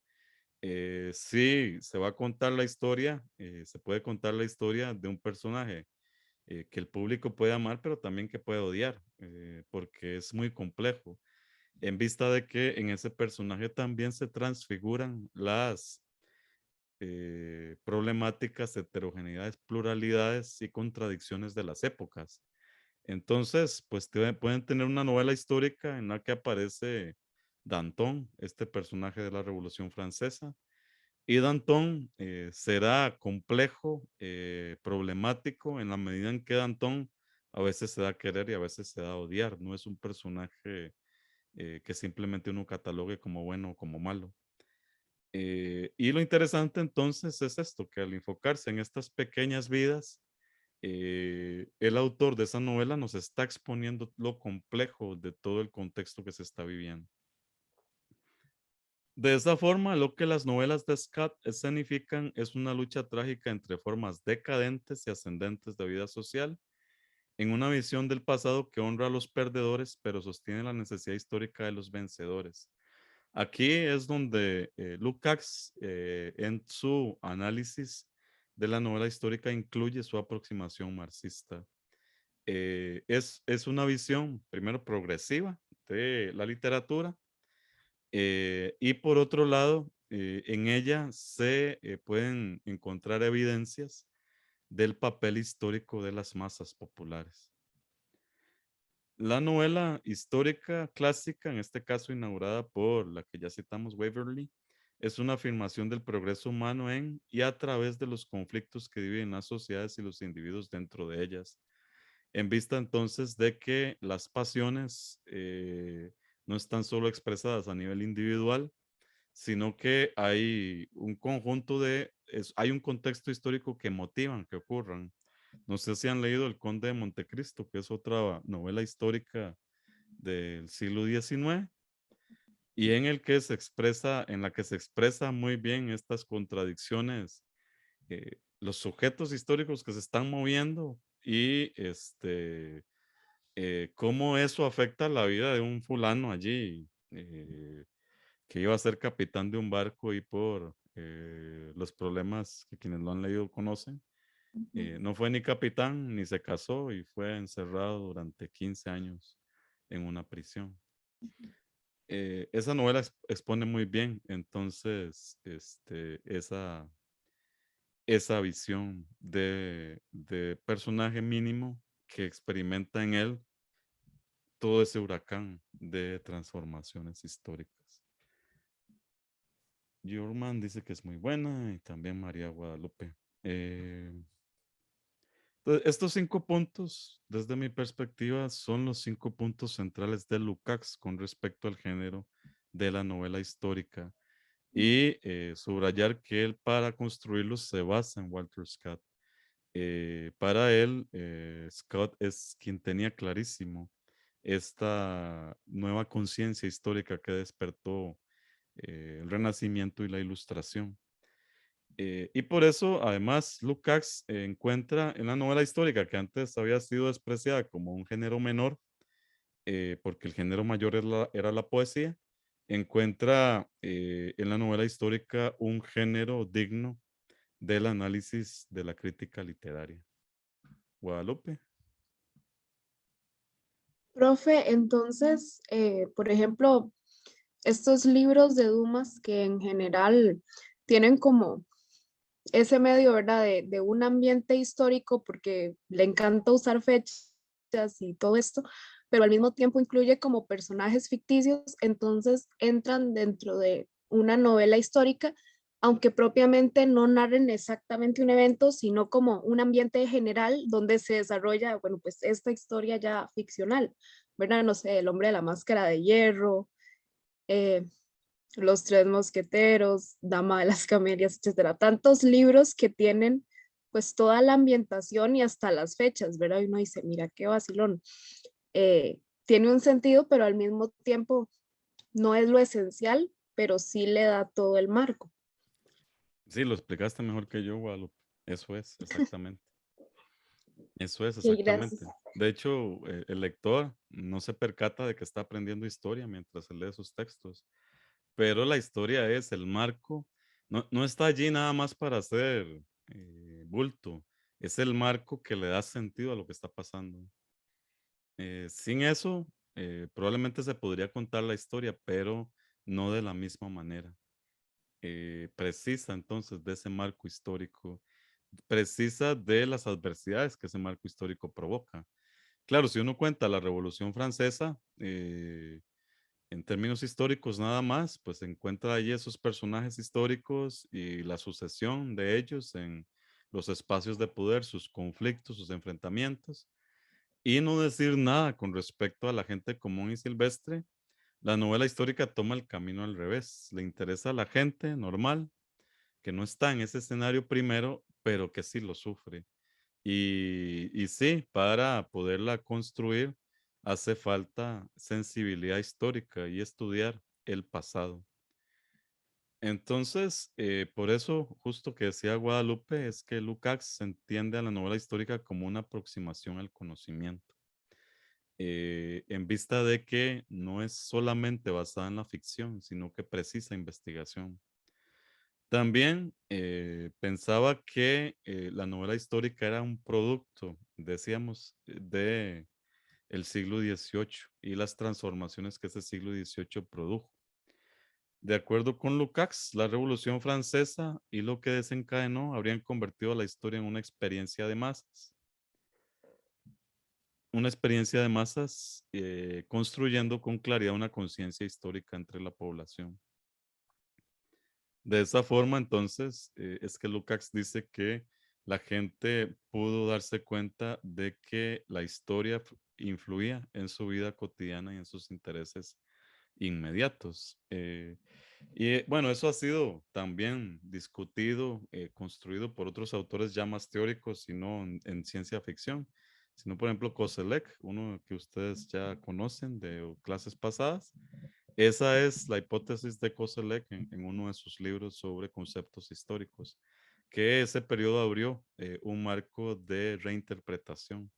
Sí, se va a contar la historia, se puede contar la historia de un personaje que el público puede amar, pero también que puede odiar, porque es muy complejo, en vista de que en ese personaje también se transfiguran las problemáticas, heterogeneidades, pluralidades y contradicciones de las épocas. Entonces, pues pueden tener una novela histórica en la que aparece Danton, este personaje de la Revolución Francesa, y Danton será complejo, problemático, en la medida en que Danton a veces se da a querer y a veces se da a odiar. No es un personaje que simplemente uno catalogue como bueno o como malo. Y lo interesante entonces es esto, que al enfocarse en estas pequeñas vidas, el autor de esa novela nos está exponiendo lo complejo de todo el contexto que se está viviendo. De esa forma, lo que las novelas de Scott escenifican es una lucha trágica entre formas decadentes y ascendentes de vida social, en una visión del pasado que honra a los perdedores, pero sostiene la necesidad histórica de los vencedores. Aquí es donde Lukács, en su análisis de la novela histórica, incluye su aproximación marxista. Es una visión, primero, progresiva de la literatura, y por otro lado, en ella se pueden encontrar evidencias del papel histórico de las masas populares. La novela histórica clásica, en este caso inaugurada por la que ya citamos, Waverley, es una afirmación del progreso humano en y a través de los conflictos que dividen las sociedades y los individuos dentro de ellas, en vista entonces de que las pasiones no están solo expresadas a nivel individual, sino que hay un conjunto hay un contexto histórico que motivan que ocurran. No sé si han leído El Conde de Montecristo, que es otra novela histórica del siglo XIX, y en la que se expresa muy bien estas contradicciones, los sujetos históricos que se están moviendo y cómo eso afecta la vida de un fulano allí, que iba a ser capitán de un barco y por los problemas que quienes lo han leído conocen, no fue ni capitán ni se casó y fue encerrado durante 15 años en una prisión. Esa novela expone muy bien entonces esa visión de personaje mínimo que experimenta en él todo ese huracán de transformaciones históricas. Jorman dice que es muy buena y también María Guadalupe. Entonces, estos 5 puntos, desde mi perspectiva, son los 5 puntos centrales de Lukács con respecto al género de la novela histórica. Y subrayar que él para construirlos se basa en Walter Scott. Para él, Scott es quien tenía clarísimo esta nueva conciencia histórica que despertó el Renacimiento y la Ilustración. Y por eso, además, Lukács encuentra en la novela histórica, que antes había sido despreciada como un género menor, porque el género mayor era la poesía, encuentra en la novela histórica un género digno del análisis de la crítica literaria. Guadalupe. Profe, entonces, por ejemplo, estos libros de Dumas que en general tienen como ese medio, ¿verdad? De un ambiente histórico porque le encanta usar fechas y todo esto, pero al mismo tiempo incluye como personajes ficticios, entonces entran dentro de una novela histórica, aunque propiamente no narren exactamente un evento, sino como un ambiente general donde se desarrolla, bueno, pues esta historia ya ficcional, ¿verdad? No sé, El hombre de la máscara de hierro, eh, Los tres mosqueteros, Dama de las camelias, etcétera. Tantos libros que tienen pues toda la ambientación y hasta las fechas, ¿verdad? Y uno dice, mira qué vacilón. Tiene un sentido, pero al mismo tiempo no es lo esencial, pero sí le da todo el marco. Sí, lo explicaste mejor que yo, Guadalupe. Eso es, exactamente. Eso es, Sí, gracias. exactamente. De hecho, el lector no se percata de que está aprendiendo historia mientras lee sus textos, pero la historia es el marco, no está allí nada más para hacer bulto, es el marco que le da sentido a lo que está pasando. Sin eso, probablemente se podría contar la historia, pero no de la misma manera. Precisa entonces de ese marco histórico, precisa de las adversidades que ese marco histórico provoca. Claro, si uno cuenta la Revolución Francesa, en términos históricos nada más, pues se encuentra allí esos personajes históricos y la sucesión de ellos en los espacios de poder, sus conflictos, sus enfrentamientos, y no decir nada con respecto a la gente común y silvestre. La novela histórica toma el camino al revés. Le interesa a la gente normal, que no está en ese escenario primero, pero que sí lo sufre. Y sí, para poderla construir hace falta sensibilidad histórica y estudiar el pasado. Entonces, por eso, justo que decía Guadalupe, es que Lukács entiende a la novela histórica como una aproximación al conocimiento. En vista de que no es solamente basada en la ficción, sino que precisa investigación. También pensaba que la novela histórica era un producto, decíamos, de el siglo XVIII y las transformaciones que ese siglo XVIII produjo. De acuerdo con Lukács, la Revolución Francesa y lo que desencadenó habrían convertido la historia en una experiencia de masas. Una experiencia de masas construyendo con claridad una conciencia histórica entre la población. De esa forma, entonces, es que Lukács dice que la gente pudo darse cuenta de que la historia influía en su vida cotidiana y en sus intereses inmediatos. Y bueno, eso ha sido también discutido, construido por otros autores ya más teóricos y no en ciencia ficción, sino por ejemplo Koselleck, uno que ustedes ya conocen de clases pasadas. Esa es la hipótesis de Koselleck en uno de sus libros sobre conceptos históricos, que ese periodo abrió un marco de reinterpretación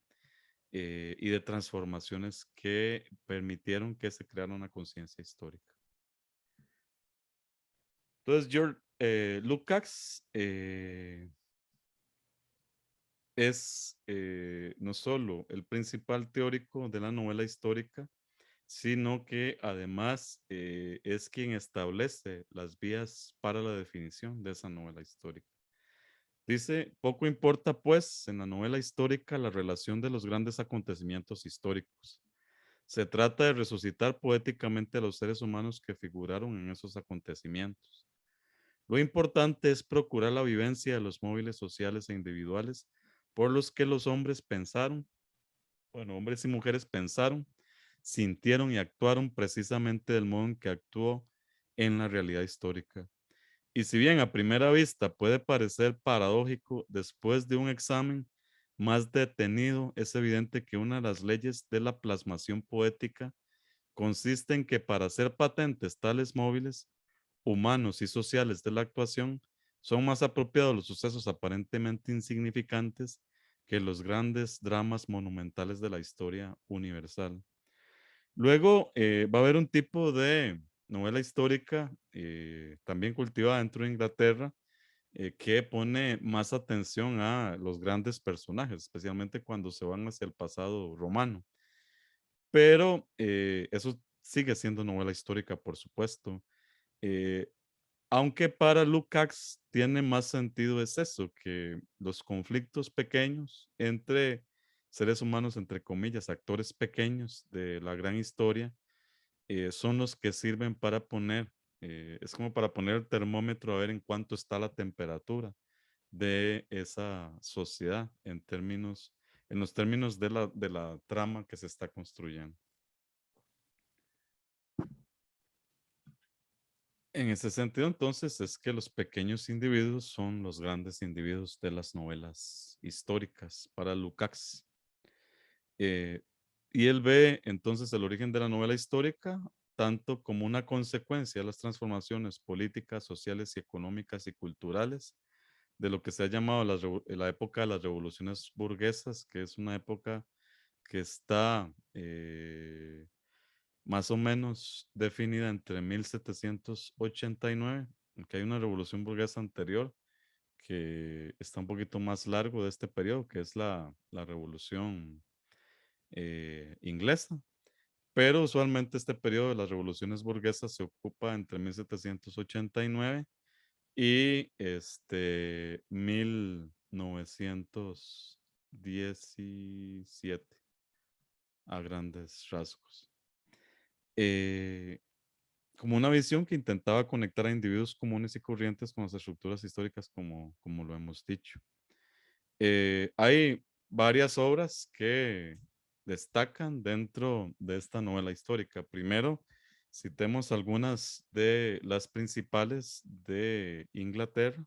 y de transformaciones que permitieron que se creara una conciencia histórica. Entonces, George Lukács es no solo el principal teórico de la novela histórica, sino que además es quien establece las vías para la definición de esa novela histórica. Dice, poco importa pues en la novela histórica la relación de los grandes acontecimientos históricos. Se trata de resucitar poéticamente a los seres humanos que figuraron en esos acontecimientos. Lo importante es procurar la vivencia de los móviles sociales e individuales por los que los hombres pensaron, bueno, hombres y mujeres pensaron, sintieron y actuaron precisamente del modo en que actuó en la realidad histórica. Y si bien a primera vista puede parecer paradójico, después de un examen más detenido, es evidente que una de las leyes de la plasmación poética consiste en que para ser patentes tales móviles, humanos y sociales de la actuación, son más apropiados los sucesos aparentemente insignificantes que los grandes dramas monumentales de la historia universal. Luego va a haber un tipo de novela histórica también cultivada dentro de Inglaterra que pone más atención a los grandes personajes, especialmente cuando se van hacia el pasado romano. Pero eso sigue siendo novela histórica, por supuesto. Eh, aunque para Lukács tiene más sentido es eso, que los conflictos pequeños entre seres humanos, entre comillas, actores pequeños de la gran historia, son los que sirven para poner, es como para poner el termómetro a ver en cuánto está la temperatura de esa sociedad en los términos de la trama que se está construyendo. En ese sentido, entonces, es que los pequeños individuos son los grandes individuos de las novelas históricas para Lukács. Y él ve entonces el origen de la novela histórica tanto como una consecuencia de las transformaciones políticas, sociales y económicas y culturales de lo que se ha llamado la época de las revoluciones burguesas, que es una época que está más o menos definida entre 1789, aunque hay una revolución burguesa anterior que está un poquito más largo de este periodo, que es la revolución inglesa, pero usualmente este periodo de las revoluciones burguesas se ocupa entre 1789 y 1917 a grandes rasgos. Como una visión que intentaba conectar a individuos comunes y corrientes con las estructuras históricas como lo hemos dicho. Hay varias obras que destacan dentro de esta novela histórica. Primero, citemos algunas de las principales de Inglaterra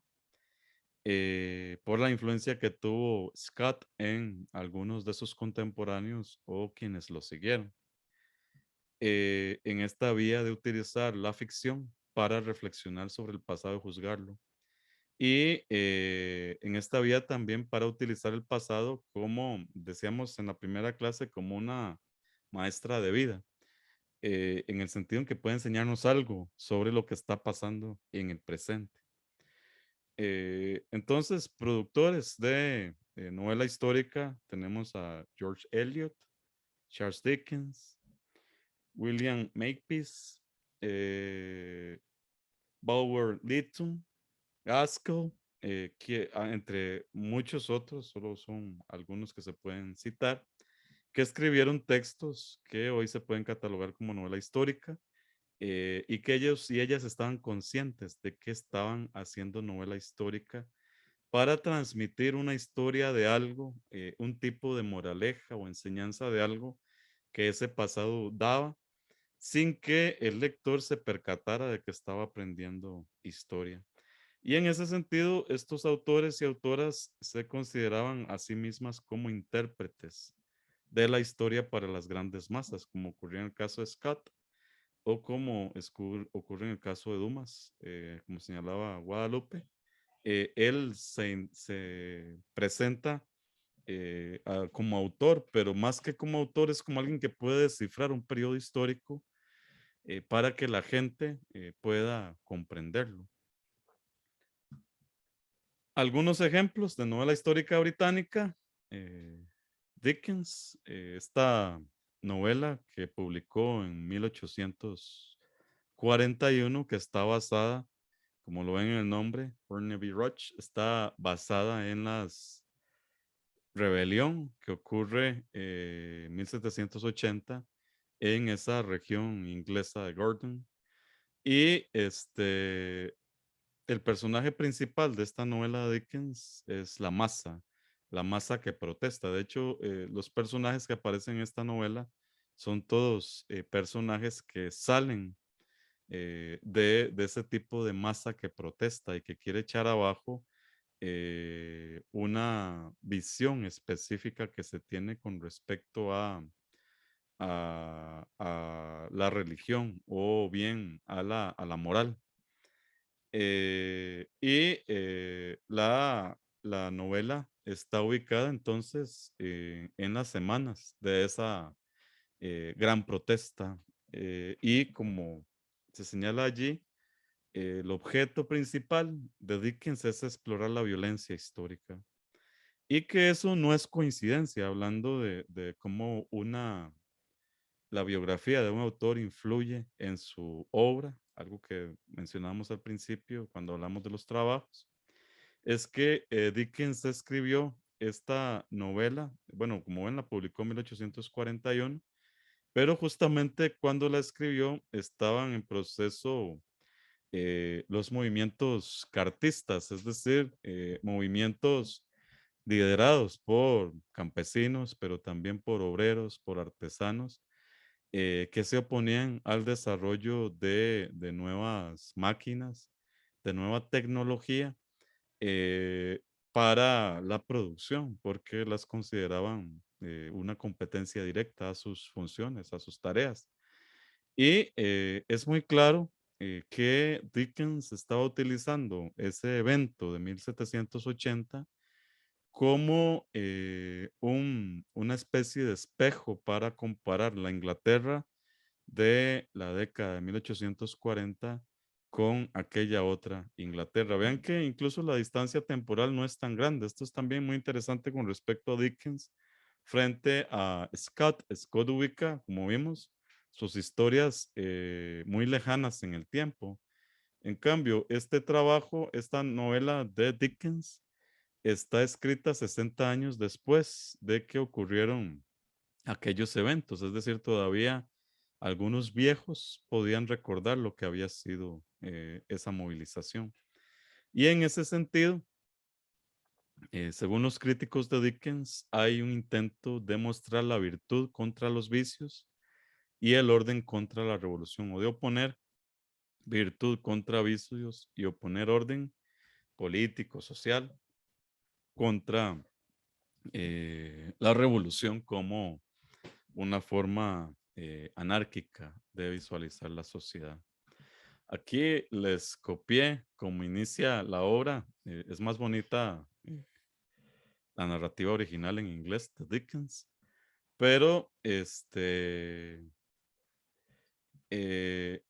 por la influencia que tuvo Scott en algunos de sus contemporáneos o quienes lo siguieron. En esta vía de utilizar la ficción para reflexionar sobre el pasado y juzgarlo. Y en esta vía también para utilizar el pasado como decíamos en la primera clase, como una maestra de vida, en el sentido en que puede enseñarnos algo sobre lo que está pasando en el presente. Entonces, productores de novela histórica, tenemos a George Eliot, Charles Dickens, William Makepeace, Bulwer Lytton, Gaskell, entre muchos otros, solo son algunos que se pueden citar, que escribieron textos que hoy se pueden catalogar como novela histórica y que ellos y ellas estaban conscientes de que estaban haciendo novela histórica para transmitir una historia de algo, un tipo de moraleja o enseñanza de algo que ese pasado daba, sin que el lector se percatara de que estaba aprendiendo historia. Y en ese sentido, estos autores y autoras se consideraban a sí mismas como intérpretes de la historia para las grandes masas, como ocurrió en el caso de Scott o como ocurre en el caso de Dumas, como señalaba Guadalupe. Él se presenta como autor, pero más que como autor es como alguien que puede descifrar un periodo histórico para que la gente pueda comprenderlo. Algunos ejemplos de novela histórica británica. Dickens, esta novela que publicó en 1841, que está basada, como lo ven en el nombre, Barnaby Rudge, está basada en las rebelión que ocurre en 1780 en esa región inglesa de Gordon. Y el personaje principal de esta novela de Dickens es la masa que protesta. De hecho, los personajes que aparecen en esta novela son todos personajes que salen de ese tipo de masa que protesta y que quiere echar abajo una visión específica que se tiene con respecto a la religión o bien a la moral. La novela está ubicada entonces en las semanas de esa gran protesta y como se señala allí, el objeto principal de Dickens es explorar la violencia histórica y que eso no es coincidencia, hablando de cómo la biografía de un autor influye en su obra, algo que mencionamos al principio cuando hablamos de los trabajos, es que Dickens escribió esta novela, bueno, como ven, la publicó en 1841, pero justamente cuando la escribió estaban en proceso los movimientos cartistas, es decir, movimientos liderados por campesinos, pero también por obreros, por artesanos, que se oponían al desarrollo de nuevas máquinas, de nueva tecnología para la producción, porque las consideraban una competencia directa a sus funciones, a sus tareas. Y es muy claro que Dickens estaba utilizando ese evento de 1780 como una especie de espejo para comparar la Inglaterra de la década de 1840 con aquella otra Inglaterra. Vean que incluso la distancia temporal no es tan grande. Esto es también muy interesante con respecto a Dickens frente a Scott. Scott ubica, como vimos, sus historias muy lejanas en el tiempo. En cambio, este trabajo, esta novela de Dickens, está escrita 60 años después de que ocurrieron aquellos eventos, es decir, todavía algunos viejos podían recordar lo que había sido esa movilización. Y en ese sentido, según los críticos de Dickens, hay un intento de mostrar la virtud contra los vicios y el orden contra la revolución, o de oponer virtud contra vicios y oponer orden político, social, contra la revolución como una forma anárquica de visualizar la sociedad. Aquí les copié cómo inicia la obra. Es más bonita la narrativa original en inglés de Dickens, pero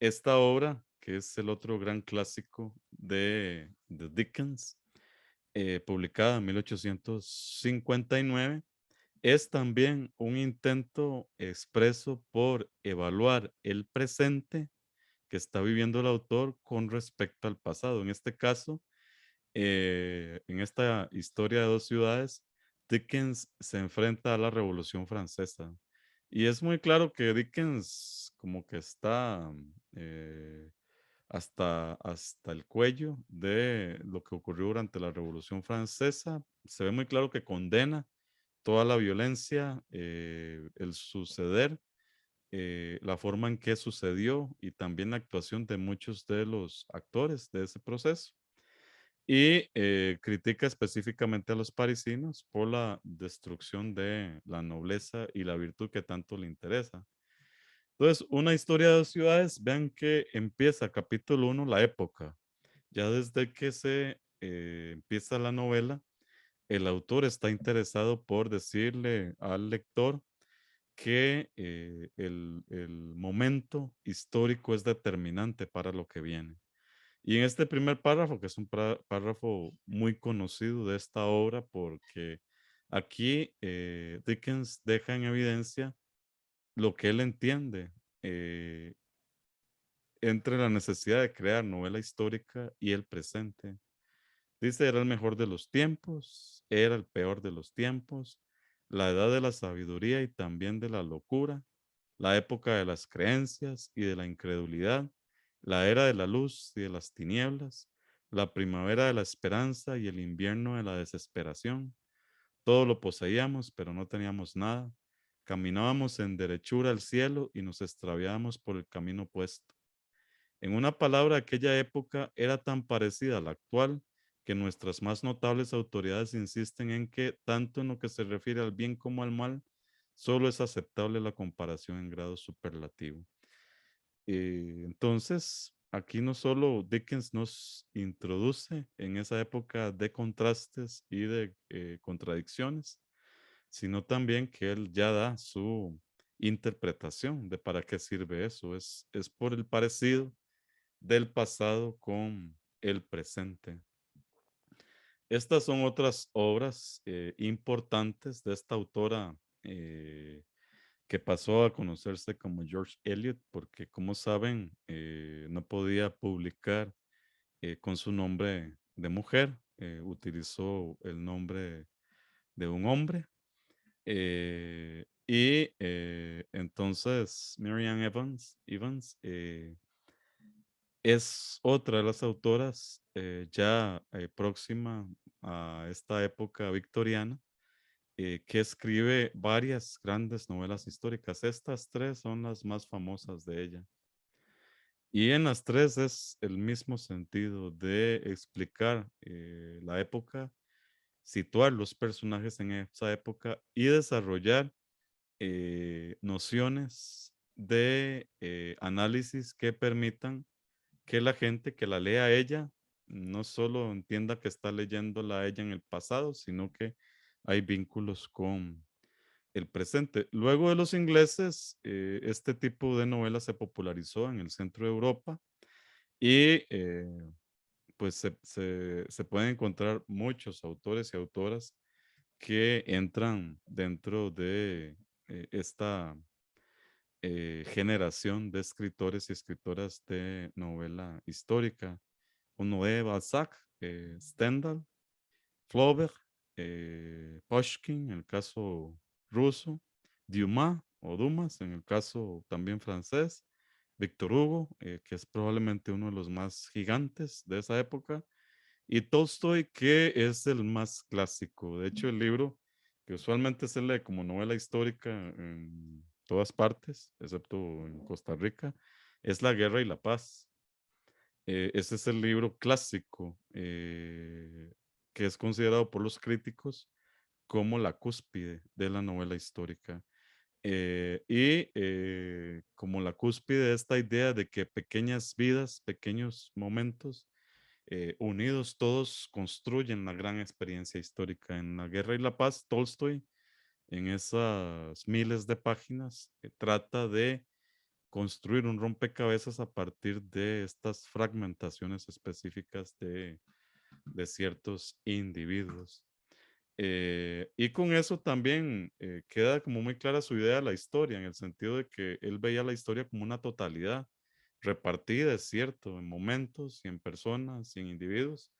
esta obra, que es el otro gran clásico de Dickens, publicada en 1859, es también un intento expreso por evaluar el presente que está viviendo el autor con respecto al pasado. En este caso, en esta historia de dos ciudades, Dickens se enfrenta a la Revolución Francesa. Y es muy claro que Dickens como que está hasta el cuello de lo que ocurrió durante la Revolución Francesa. Se ve muy claro que condena toda la violencia, el suceder la forma en que sucedió y también la actuación de muchos de los actores de ese proceso. Y critica específicamente a los parisinos por la destrucción de la nobleza y la virtud que tanto le interesa. Entonces, una historia de 2 ciudades, vean que empieza capítulo 1, la época. Ya desde que se empieza la novela, el autor está interesado por decirle al lector que el momento histórico es determinante para lo que viene. Y en este primer párrafo, que es un párrafo muy conocido de esta obra, porque aquí Dickens deja en evidencia lo que él entiende eh, entre la necesidad de crear novela histórica y el presente. Dice, era el mejor de los tiempos, era el peor de los tiempos, la edad de la sabiduría y también de la locura, la época de las creencias y de la incredulidad, la era de la luz y de las tinieblas, la primavera de la esperanza y el invierno de la desesperación. Todo lo poseíamos, pero no teníamos nada. Caminábamos en derechura al cielo y nos extraviábamos por el camino opuesto. En una palabra, aquella época era tan parecida a la actual que nuestras más notables autoridades insisten en que, tanto en lo que se refiere al bien como al mal, solo es aceptable la comparación en grado superlativo. Entonces, aquí no solo Dickens nos introduce en esa época de contrastes y de contradicciones, sino también que él ya da su interpretación de para qué sirve eso. Es por el parecido del pasado con el presente. Estas son otras obras importantes de esta autora que pasó a conocerse como George Eliot, porque como saben, no podía publicar con su nombre de mujer, utilizó el nombre de un hombre. Entonces, Marianne Evans es otra de las autoras ya próxima a esta época victoriana que escribe varias grandes novelas históricas. Estas 3 son las más famosas de ella. Y en las 3 es el mismo sentido de explicar la época, situar los personajes en esa época y desarrollar nociones de análisis que permitan que la gente que la lea a ella no solo entienda que está leyéndola a ella en el pasado, sino que hay vínculos con el presente. Luego de los ingleses, este tipo de novela se popularizó en el centro de Europa y pues se pueden encontrar muchos autores y autoras que entran dentro de esta generación de escritores y escritoras de novela histórica. Uno de Balzac, Stendhal, Flaubert, Pushkin, en el caso ruso, Dumas o Dumas, en el caso también francés, Victor Hugo, que es probablemente uno de los más gigantes de esa época, y Tolstoy, que es el más clásico. De hecho, el libro que usualmente se lee como novela histórica en todas partes, excepto en Costa Rica, es La Guerra y la Paz. Ese es el libro clásico que es considerado por los críticos como la cúspide de la novela histórica. Como la cúspide de esta idea de que pequeñas vidas, pequeños momentos, unidos todos construyen la gran experiencia histórica. En La Guerra y la Paz, Tolstoy, en esas miles de páginas, trata de construir un rompecabezas a partir de estas fragmentaciones específicas de ciertos individuos. Y con eso también queda como muy clara su idea de la historia, en el sentido de que él veía la historia como una totalidad repartida, es cierto, en momentos y en personas y en individuos,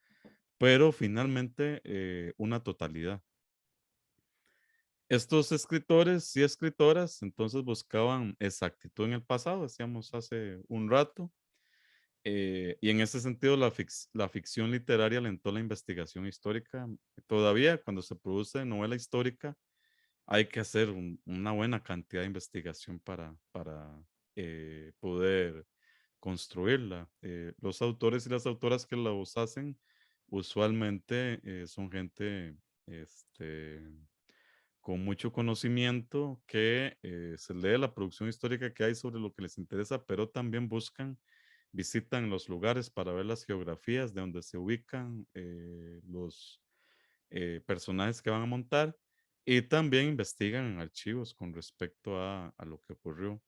pero finalmente una totalidad. Estos escritores y escritoras entonces buscaban exactitud en el pasado, decíamos hace un rato, y en ese sentido la ficción literaria alentó la investigación histórica. Todavía cuando se produce novela histórica, hay que hacer una buena cantidad de investigación para poder construirla. Los autores y las autoras que los hacen usualmente son gente este, con mucho conocimiento que se lee la producción histórica que hay sobre lo que les interesa, pero también visitan los lugares para ver las geografías de donde se ubican los personajes que van a montar y también investigan en archivos con respecto a lo que ocurrió.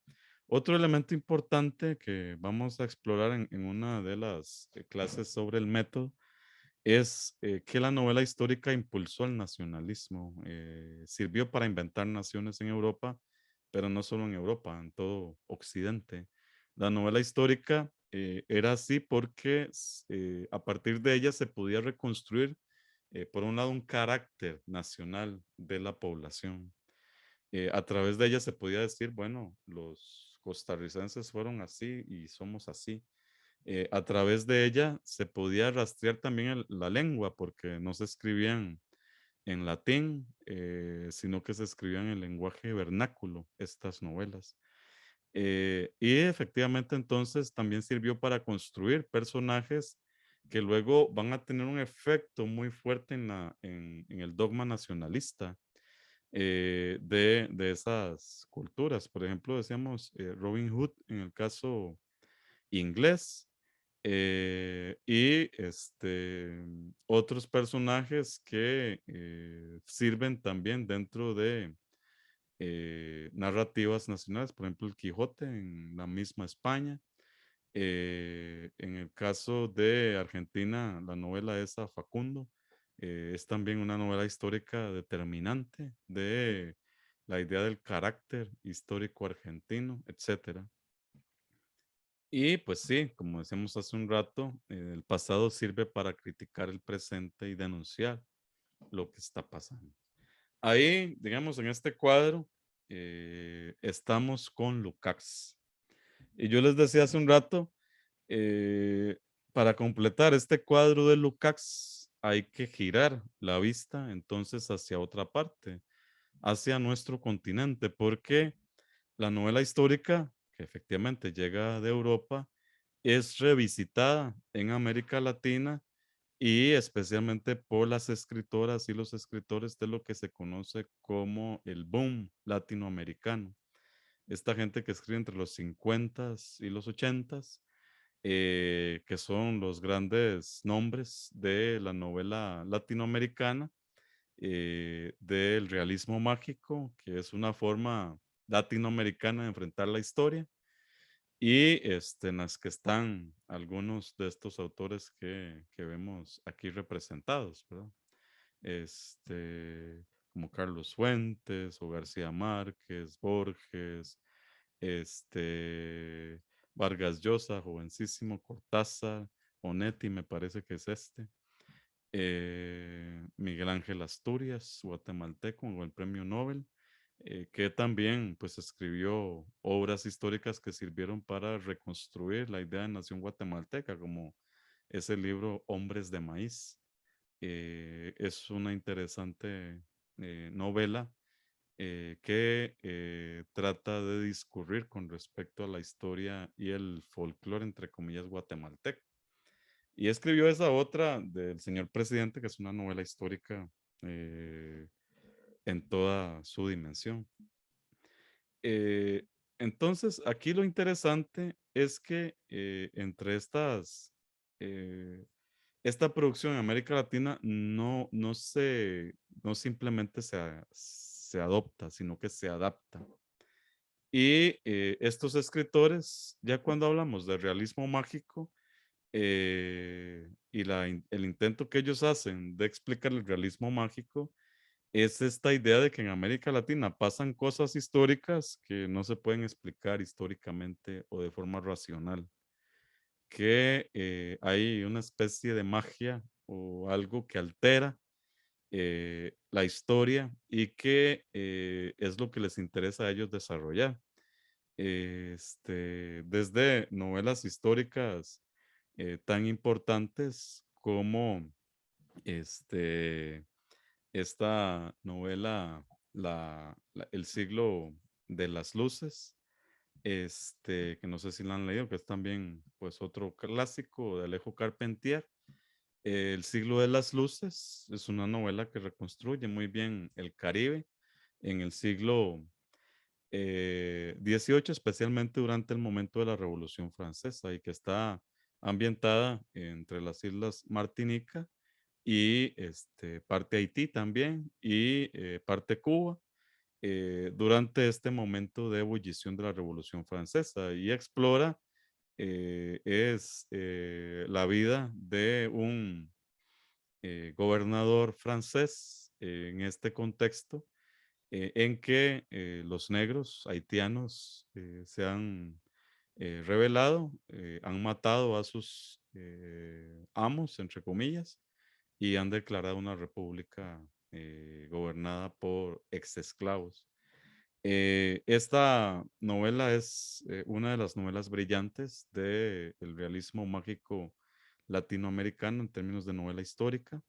Otro elemento importante que vamos a explorar en una de las clases sobre el método es que la novela histórica impulsó el nacionalismo, sirvió para inventar naciones en Europa, pero no solo en Europa, en todo Occidente. La novela histórica era así porque a partir de ella se podía reconstruir, por un lado, un carácter nacional de la población. A través de ella se podía decir, bueno, los costarricenses fueron así y somos así. A través de ella se podía rastrear también la lengua, porque no se escribían en latín, sino que se escribían en lenguaje vernáculo, estas novelas. Y efectivamente entonces también sirvió para construir personajes que luego van a tener un efecto muy fuerte en el dogma nacionalista de esas culturas. Por ejemplo, decíamos Robin Hood en el caso inglés, y otros personajes que sirven también dentro de narrativas nacionales, por ejemplo, el Quijote en la misma España. En el caso de Argentina, la novela esa Facundo es también una novela histórica determinante de la idea del carácter histórico argentino, etcétera. Y pues sí, como decíamos hace un rato, el pasado sirve para criticar el presente y denunciar lo que está pasando. Ahí, digamos, en este cuadro, estamos con Lukács. Y yo les decía hace un rato, eh, para completar este cuadro de Lukács, hay que girar la vista entonces hacia otra parte, hacia nuestro continente, porque la novela histórica, que efectivamente llega de Europa, es revisitada en América Latina y especialmente por las escritoras y los escritores de lo que se conoce como el boom latinoamericano. Esta gente que escribe entre los 50 y los 80, que son los grandes nombres de la novela latinoamericana, del realismo mágico, que es una forma latinoamericana de enfrentar la historia, y en las que están algunos de estos autores que vemos aquí representados, ¿verdad? Como Carlos Fuentes o García Márquez, Borges, Vargas Llosa, jovencísimo, Cortázar, Onetti, me parece que es Miguel Ángel Asturias, guatemalteco, con el premio Nobel, que también pues escribió obras históricas que sirvieron para reconstruir la idea de nación guatemalteca, como ese libro Hombres de Maíz. Es una interesante novela que trata de discurrir con respecto a la historia y el folclore, entre comillas, guatemalteco. Y escribió esa otra del señor presidente, que es una novela histórica eh, en toda su dimensión. Eh, entonces, aquí lo interesante es que entre esta producción en América Latina no simplemente se adopta, sino que se adapta. Y estos escritores, ya cuando hablamos de realismo mágico, y el intento que ellos hacen de explicar el realismo mágico, es esta idea de que en América Latina pasan cosas históricas que no se pueden explicar históricamente o de forma racional, que hay una especie de magia o algo que altera la historia y que es lo que les interesa a ellos desarrollar. Desde novelas históricas tan importantes como esta novela el siglo de las luces, que no sé si la han leído, que es también pues otro clásico de Alejo Carpentier. El siglo de las luces es una novela que reconstruye muy bien el Caribe en el siglo XVIII, especialmente durante el momento de la Revolución Francesa, y que está ambientada entre las islas Martinica y parte Haití también, y parte Cuba, durante este momento de ebullición de la Revolución Francesa, y explora la vida de un gobernador francés en este contexto, en que los negros haitianos se han rebelado, han matado a sus amos, entre comillas, y han declarado una república gobernada por ex esclavos. Esta novela es una de las novelas brillantes del realismo mágico latinoamericano en términos de novela histórica,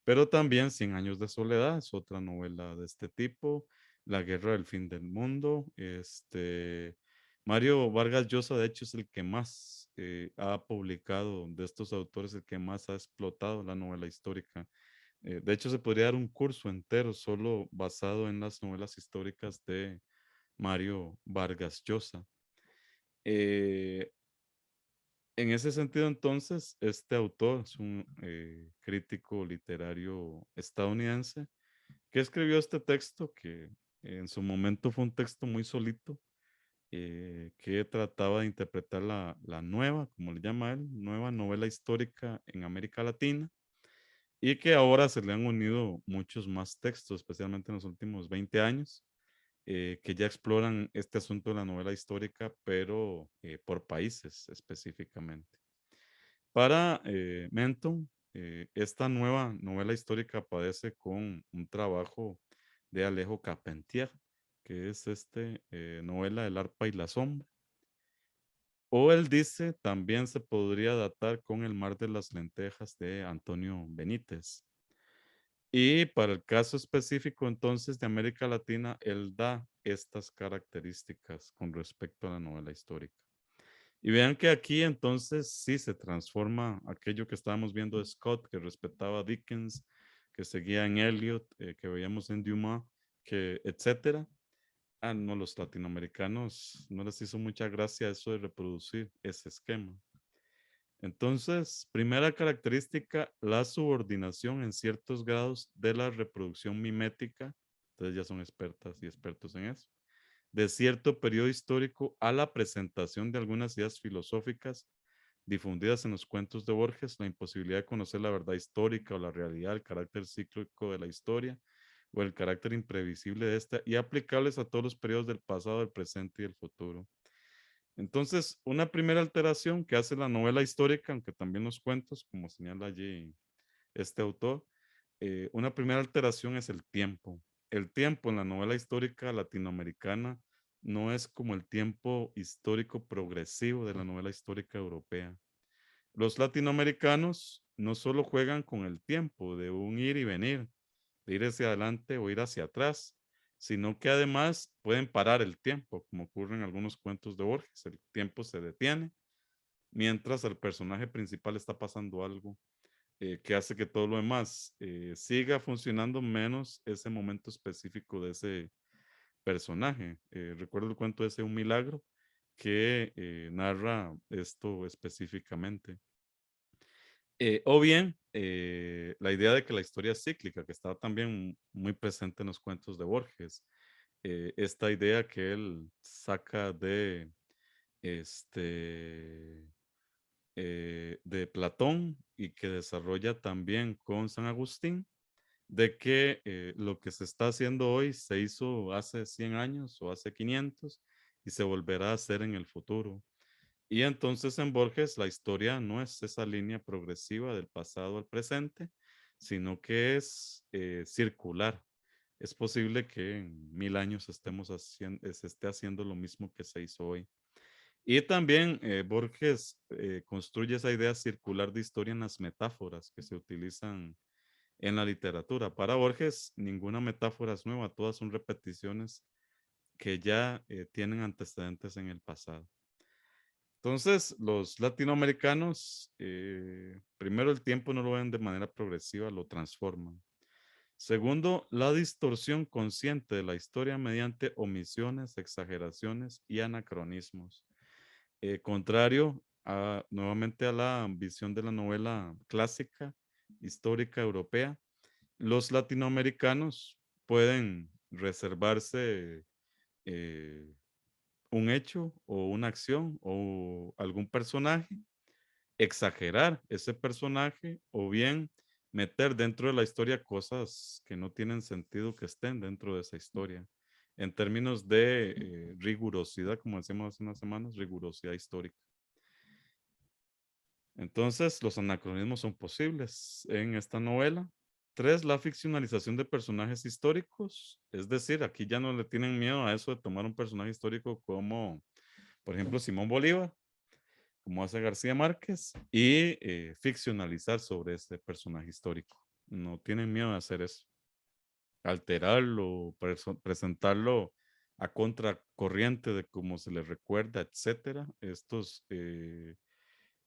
pero también Cien años de soledad es otra novela de este tipo, La guerra del fin del mundo. Mario Vargas Llosa, de hecho, es el que más ha publicado de estos autores, el que más ha explotado la novela histórica. De hecho, se podría dar un curso entero solo basado en las novelas históricas de Mario Vargas Llosa. Eh, en ese sentido, entonces, este autor es un crítico literario estadounidense que escribió este texto que en su momento fue un texto muy solito, que trataba de interpretar la nueva, como le llama él, nueva novela histórica en América Latina, y que ahora se le han unido muchos más textos, especialmente en los últimos 20 años, que ya exploran este asunto de la novela histórica, pero por países específicamente. Para Menton, esta nueva novela histórica padece con un trabajo de Alejo Carpentier, que es novela El arpa y la sombra. O él dice, también se podría datar con El mar de las lentejas de Antonio Benítez. Y para el caso específico entonces de América Latina, él da estas características con respecto a la novela histórica. Y vean que aquí entonces sí se transforma aquello que estábamos viendo de Scott, que respetaba a Dickens, que seguía en Eliot, que veíamos en Dumas, que etcétera. Ah, no, los latinoamericanos no les hizo mucha gracia eso de reproducir ese esquema. Entonces, primera característica, la subordinación en ciertos grados de la reproducción mimética. Entonces ya son expertas y expertos en eso. De cierto periodo histórico a la presentación de algunas ideas filosóficas difundidas en los cuentos de Borges, la imposibilidad de conocer la verdad histórica o la realidad, el carácter cíclico de la historia o el carácter imprevisible de esta, y aplicables a todos los periodos del pasado, del presente y del futuro. Entonces, una primera alteración que hace la novela histórica, aunque también los cuentos, como señala allí este autor, una primera alteración es el tiempo. El tiempo en la novela histórica latinoamericana no es como el tiempo histórico progresivo de la novela histórica europea. Los latinoamericanos no solo juegan con el tiempo de un ir y venir, de ir hacia adelante o ir hacia atrás, sino que además pueden parar el tiempo, como ocurre en algunos cuentos de Borges. El tiempo se detiene mientras al personaje principal está pasando algo que hace que todo lo demás siga funcionando menos ese momento específico de ese personaje. Recuerdo el cuento de ese Un Milagro que narra esto específicamente. O bien, la idea de que la historia es cíclica, que está también muy presente en los cuentos de Borges. Esta idea que él saca este, de Platón y que desarrolla también con San Agustín, de que lo que se está haciendo hoy se hizo hace 100 años o hace 500 y se volverá a hacer en el futuro. Y entonces en Borges la historia no es esa línea progresiva del pasado al presente, sino que es circular. Es posible que en 1000 años se esté haciendo lo mismo que se hizo hoy. Y también Borges construye esa idea circular de historia en las metáforas que se utilizan en la literatura. Para Borges, ninguna metáfora es nueva, todas son repeticiones que ya tienen antecedentes en el pasado. Entonces, los latinoamericanos, primero, el tiempo no lo ven de manera progresiva, lo transforman. Segundo, la distorsión consciente de la historia mediante omisiones, exageraciones y anacronismos. Contrario nuevamente a la visión de la novela clásica, histórica europea, los latinoamericanos pueden reservarse un hecho o una acción o algún personaje, exagerar ese personaje o bien meter dentro de la historia cosas que no tienen sentido que estén dentro de esa historia. En términos de rigurosidad, como decíamos hace unas semanas, rigurosidad histórica. Entonces, los anacronismos son posibles en esta novela. 3, la ficcionalización de personajes históricos. Es decir, aquí ya no le tienen miedo a eso de tomar un personaje histórico como, por ejemplo, Simón Bolívar, como hace García Márquez, y ficcionalizar sobre este personaje histórico. No tienen miedo de hacer eso. Alterarlo, presentarlo a contracorriente de cómo se les recuerda, etcétera. Estos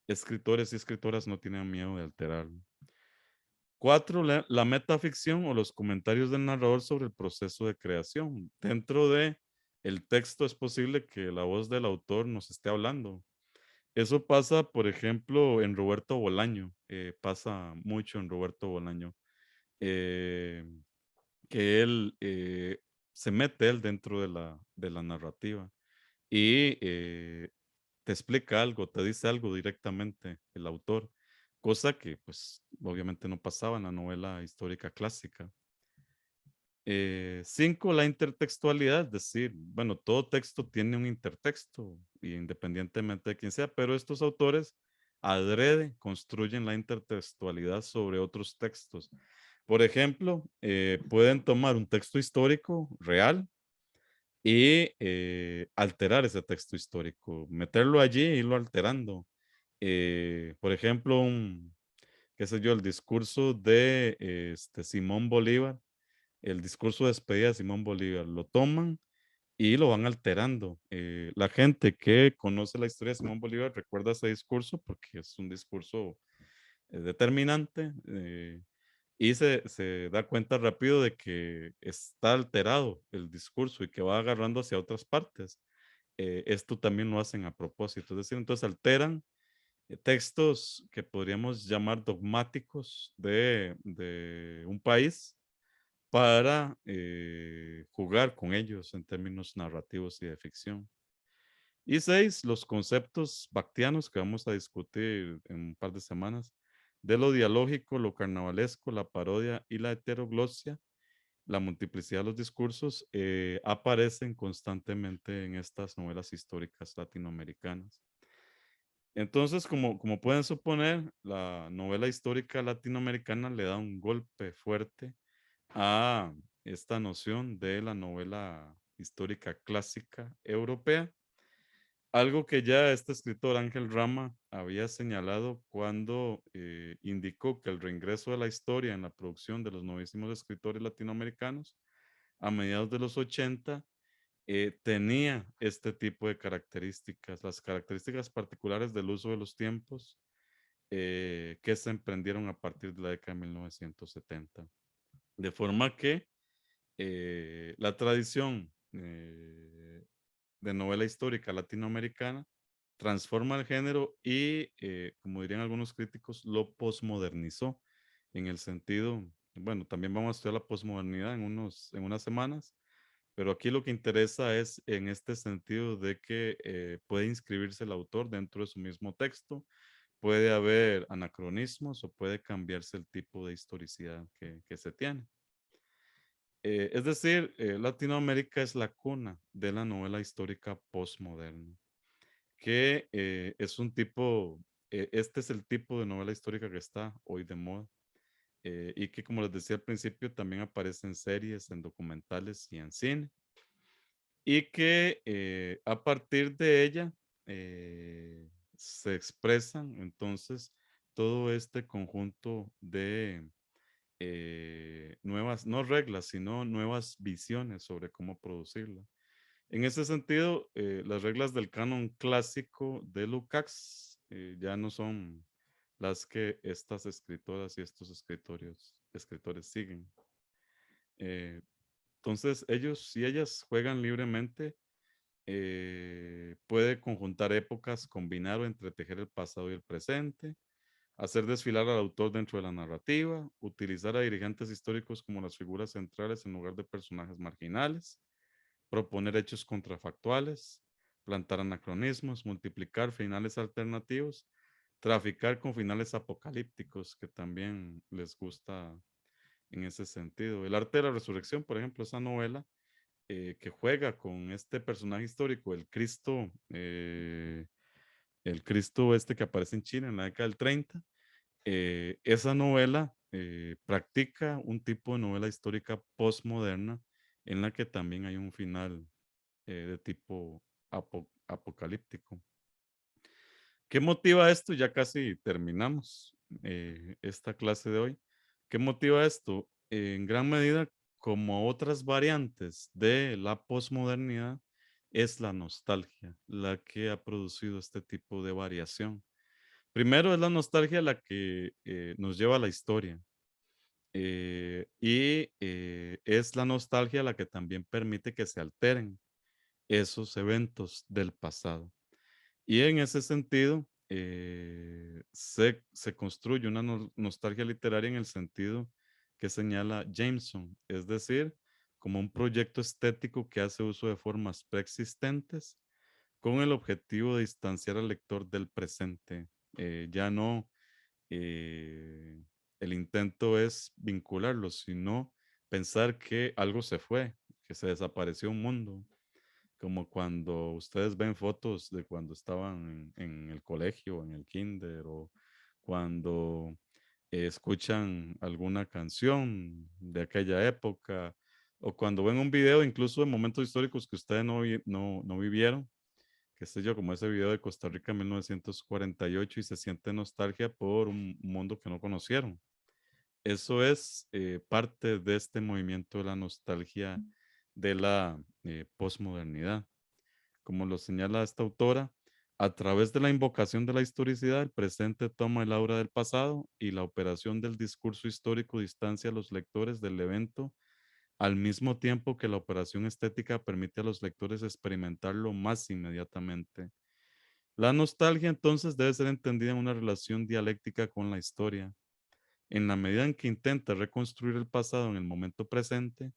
escritores y escritoras no tienen miedo de alterarlo. 4, la metaficción o los comentarios del narrador sobre el proceso de creación. Dentro de el texto es posible que la voz del autor nos esté hablando. Eso pasa, por ejemplo, en Roberto Bolaño. Pasa mucho en Roberto Bolaño. Que él se mete él dentro de la narrativa y te explica algo, te dice algo directamente el autor, cosa que pues obviamente no pasaba en la novela histórica clásica. 5, la intertextualidad, es decir, bueno, todo texto tiene un intertexto, independientemente de quién sea, pero estos autores adrede construyen la intertextualidad sobre otros textos. Por ejemplo, pueden tomar un texto histórico real y alterar ese texto histórico, meterlo allí e irlo alterando. Por ejemplo, qué sé yo, el discurso de Simón Bolívar, el discurso de despedida de Simón Bolívar, lo toman y lo van alterando. La gente que conoce la historia de Simón Bolívar recuerda ese discurso porque es un discurso determinante y se da cuenta rápido de que está alterado el discurso y que va agarrando hacia otras partes. Esto también lo hacen a propósito, es decir, entonces alteran textos que podríamos llamar dogmáticos de un país para jugar con ellos en términos narrativos y de ficción. Y 6, los conceptos baktianos que vamos a discutir en un par de semanas, de lo dialógico, lo carnavalesco, la parodia y la heteroglosia, la multiplicidad de los discursos, aparecen constantemente en estas novelas históricas latinoamericanas. Entonces, como pueden suponer, la novela histórica latinoamericana le da un golpe fuerte a esta noción de la novela histórica clásica europea, algo que ya este escritor Ángel Rama había señalado cuando indicó que el reingreso de la historia en la producción de los novísimos escritores latinoamericanos a mediados de los 80 tenía este tipo de características, las características particulares del uso de los tiempos que se emprendieron a partir de la década de 1970. De forma que la tradición de novela histórica latinoamericana transforma el género y, como dirían algunos críticos, lo posmodernizó en el sentido, bueno, también vamos a estudiar la posmodernidad en unas semanas, pero aquí lo que interesa es en este sentido de que puede inscribirse el autor dentro de su mismo texto, puede haber anacronismos o puede cambiarse el tipo de historicidad que se tiene. Es decir, Latinoamérica es la cuna de la novela histórica postmoderna, que es un tipo, este es el tipo de novela histórica que está hoy de moda y que, como les decía al principio, también aparece en series, en documentales y en cine, y que a partir de ella se expresan entonces todo este conjunto de nuevas, no reglas, sino nuevas visiones sobre cómo producirla. En ese sentido, las reglas del canon clásico de Lukács ya no son las que estas escritoras y estos escritores siguen. Entonces, ellos y ellas juegan libremente, puede conjuntar épocas, combinar o entretejer el pasado y el presente, hacer desfilar al autor dentro de la narrativa, utilizar a dirigentes históricos como las figuras centrales en lugar de personajes marginales, proponer hechos contrafactuales, plantar anacronismos, multiplicar finales alternativos, traficar con finales apocalípticos, que también les gusta en ese sentido. El arte de la resurrección, por ejemplo, esa novela que juega con este personaje histórico, el Cristo este que aparece en China en la década del 30, esa novela practica un tipo de novela histórica postmoderna en la que también hay un final de tipo apocalíptico. ¿Qué motiva esto? Ya casi terminamos esta clase de hoy. ¿Qué motiva esto? En gran medida, como otras variantes de la posmodernidad, es la nostalgia la que ha producido este tipo de variación. Primero es la nostalgia la que nos lleva a la historia. Es la nostalgia la que también permite que se alteren esos eventos del pasado. Y en ese sentido, se construye una nostalgia literaria en el sentido que señala Jameson, es decir, como un proyecto estético que hace uso de formas preexistentes con el objetivo de distanciar al lector del presente. Ya no el intento es vincularlo, sino pensar que algo se fue, que se desapareció un mundo, como cuando ustedes ven fotos de cuando estaban en el colegio, en el kinder, o cuando escuchan alguna canción de aquella época, o cuando ven un video incluso de momentos históricos que ustedes no vivieron, qué sé yo, como ese video de Costa Rica en 1948 y se siente nostalgia por un mundo que no conocieron. Eso es parte de este movimiento de la nostalgia de la posmodernidad. Como lo señala esta autora, a través de la invocación de la historicidad, el presente toma el aura del pasado y la operación del discurso histórico distancia a los lectores del evento, al mismo tiempo que la operación estética permite a los lectores experimentarlo más inmediatamente. La nostalgia entonces debe ser entendida en una relación dialéctica con la historia. En la medida en que intenta reconstruir el pasado en el momento presente,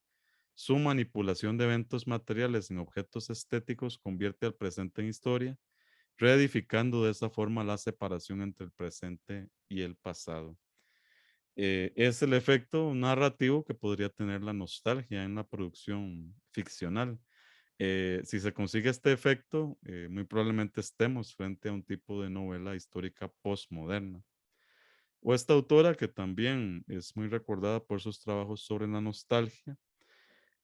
su manipulación de eventos materiales en objetos estéticos convierte al presente en historia, reedificando de esa forma la separación entre el presente y el pasado. Es el efecto narrativo que podría tener la nostalgia en la producción ficcional. Si se consigue este efecto, muy probablemente estemos frente a un tipo de novela histórica postmoderna. O esta autora, que también es muy recordada por sus trabajos sobre la nostalgia,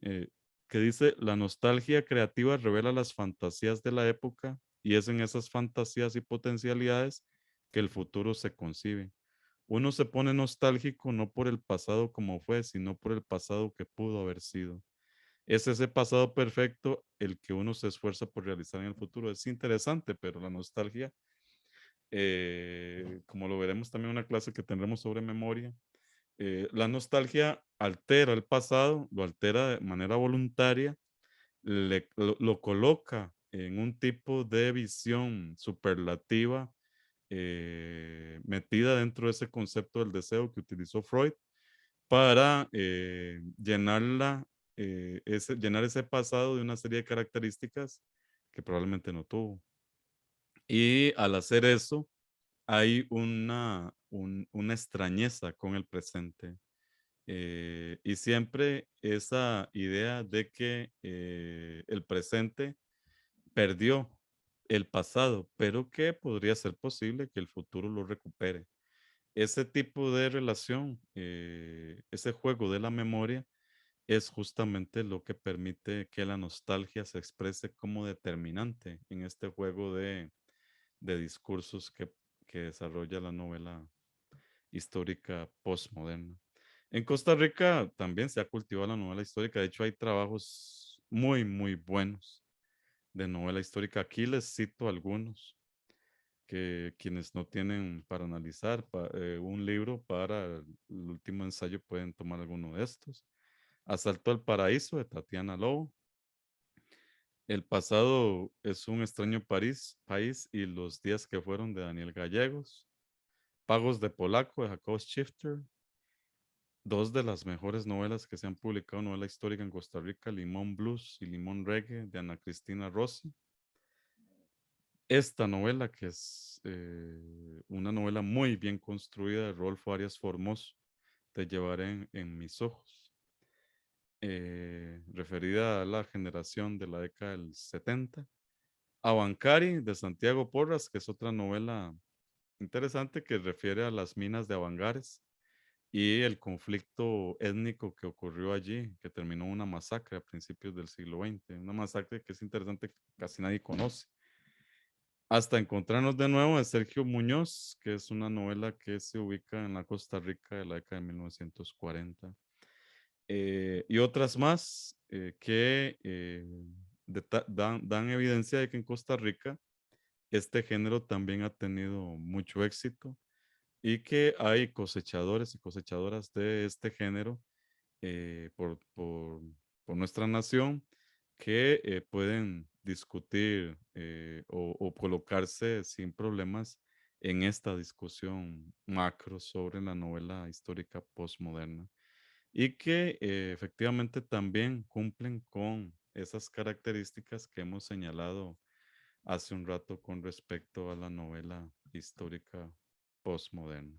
eh, que dice, la nostalgia creativa revela las fantasías de la época y es en esas fantasías y potencialidades que el futuro se concibe. Uno se pone nostálgico no por el pasado como fue, sino por el pasado que pudo haber sido. Es ese pasado perfecto el que uno se esfuerza por realizar en el futuro. Es interesante, pero la nostalgia, como lo veremos también en una clase que tendremos sobre memoria, la nostalgia altera el pasado, lo altera de manera voluntaria, lo coloca en un tipo de visión superlativa metida dentro de ese concepto del deseo que utilizó Freud para llenar ese pasado de una serie de características que probablemente no tuvo. Y al hacer eso, hay una extrañeza con el presente. Y siempre esa idea de que el presente perdió el pasado, pero que podría ser posible que el futuro lo recupere. Ese tipo de relación, ese juego de la memoria, es justamente lo que permite que la nostalgia se exprese como determinante en este juego de discursos que desarrolla la novela histórica postmoderna. En Costa Rica también se ha cultivado la novela histórica. De hecho, hay trabajos muy, muy buenos de novela histórica. Aquí les cito algunos que quienes no tienen para analizar un libro para el último ensayo pueden tomar alguno de estos. Asalto al Paraíso de Tatiana Lobo. El pasado es un extraño país y los días que fueron de Daniel Gallegos. Pagos de Polaco de Jacob Schifter. Dos de las mejores novelas que se han publicado, novela histórica en Costa Rica, Limón Blues y Limón Reggae de Ana Cristina Rossi. Esta novela, que es una novela muy bien construida de Rodolfo Arias Formoso, Te llevaré en mis ojos, referida a la generación de la década del 70. Abancari de Santiago Porras, que es otra novela interesante que refiere a las minas de Avangares y el conflicto étnico que ocurrió allí, que terminó en una masacre a principios del siglo XX, una masacre que es interesante, que casi nadie conoce. Hasta encontrarnos de nuevo de Sergio Muñoz, que es una novela que se ubica en la Costa Rica de la década de 1940. Y otras más que dan evidencia de que en Costa Rica este género también ha tenido mucho éxito y que hay cosechadores y cosechadoras de este género por nuestra nación que pueden discutir o colocarse sin problemas en esta discusión macro sobre la novela histórica postmoderna y que efectivamente también cumplen con esas características que hemos señalado hace un rato con respecto a la novela histórica postmoderna.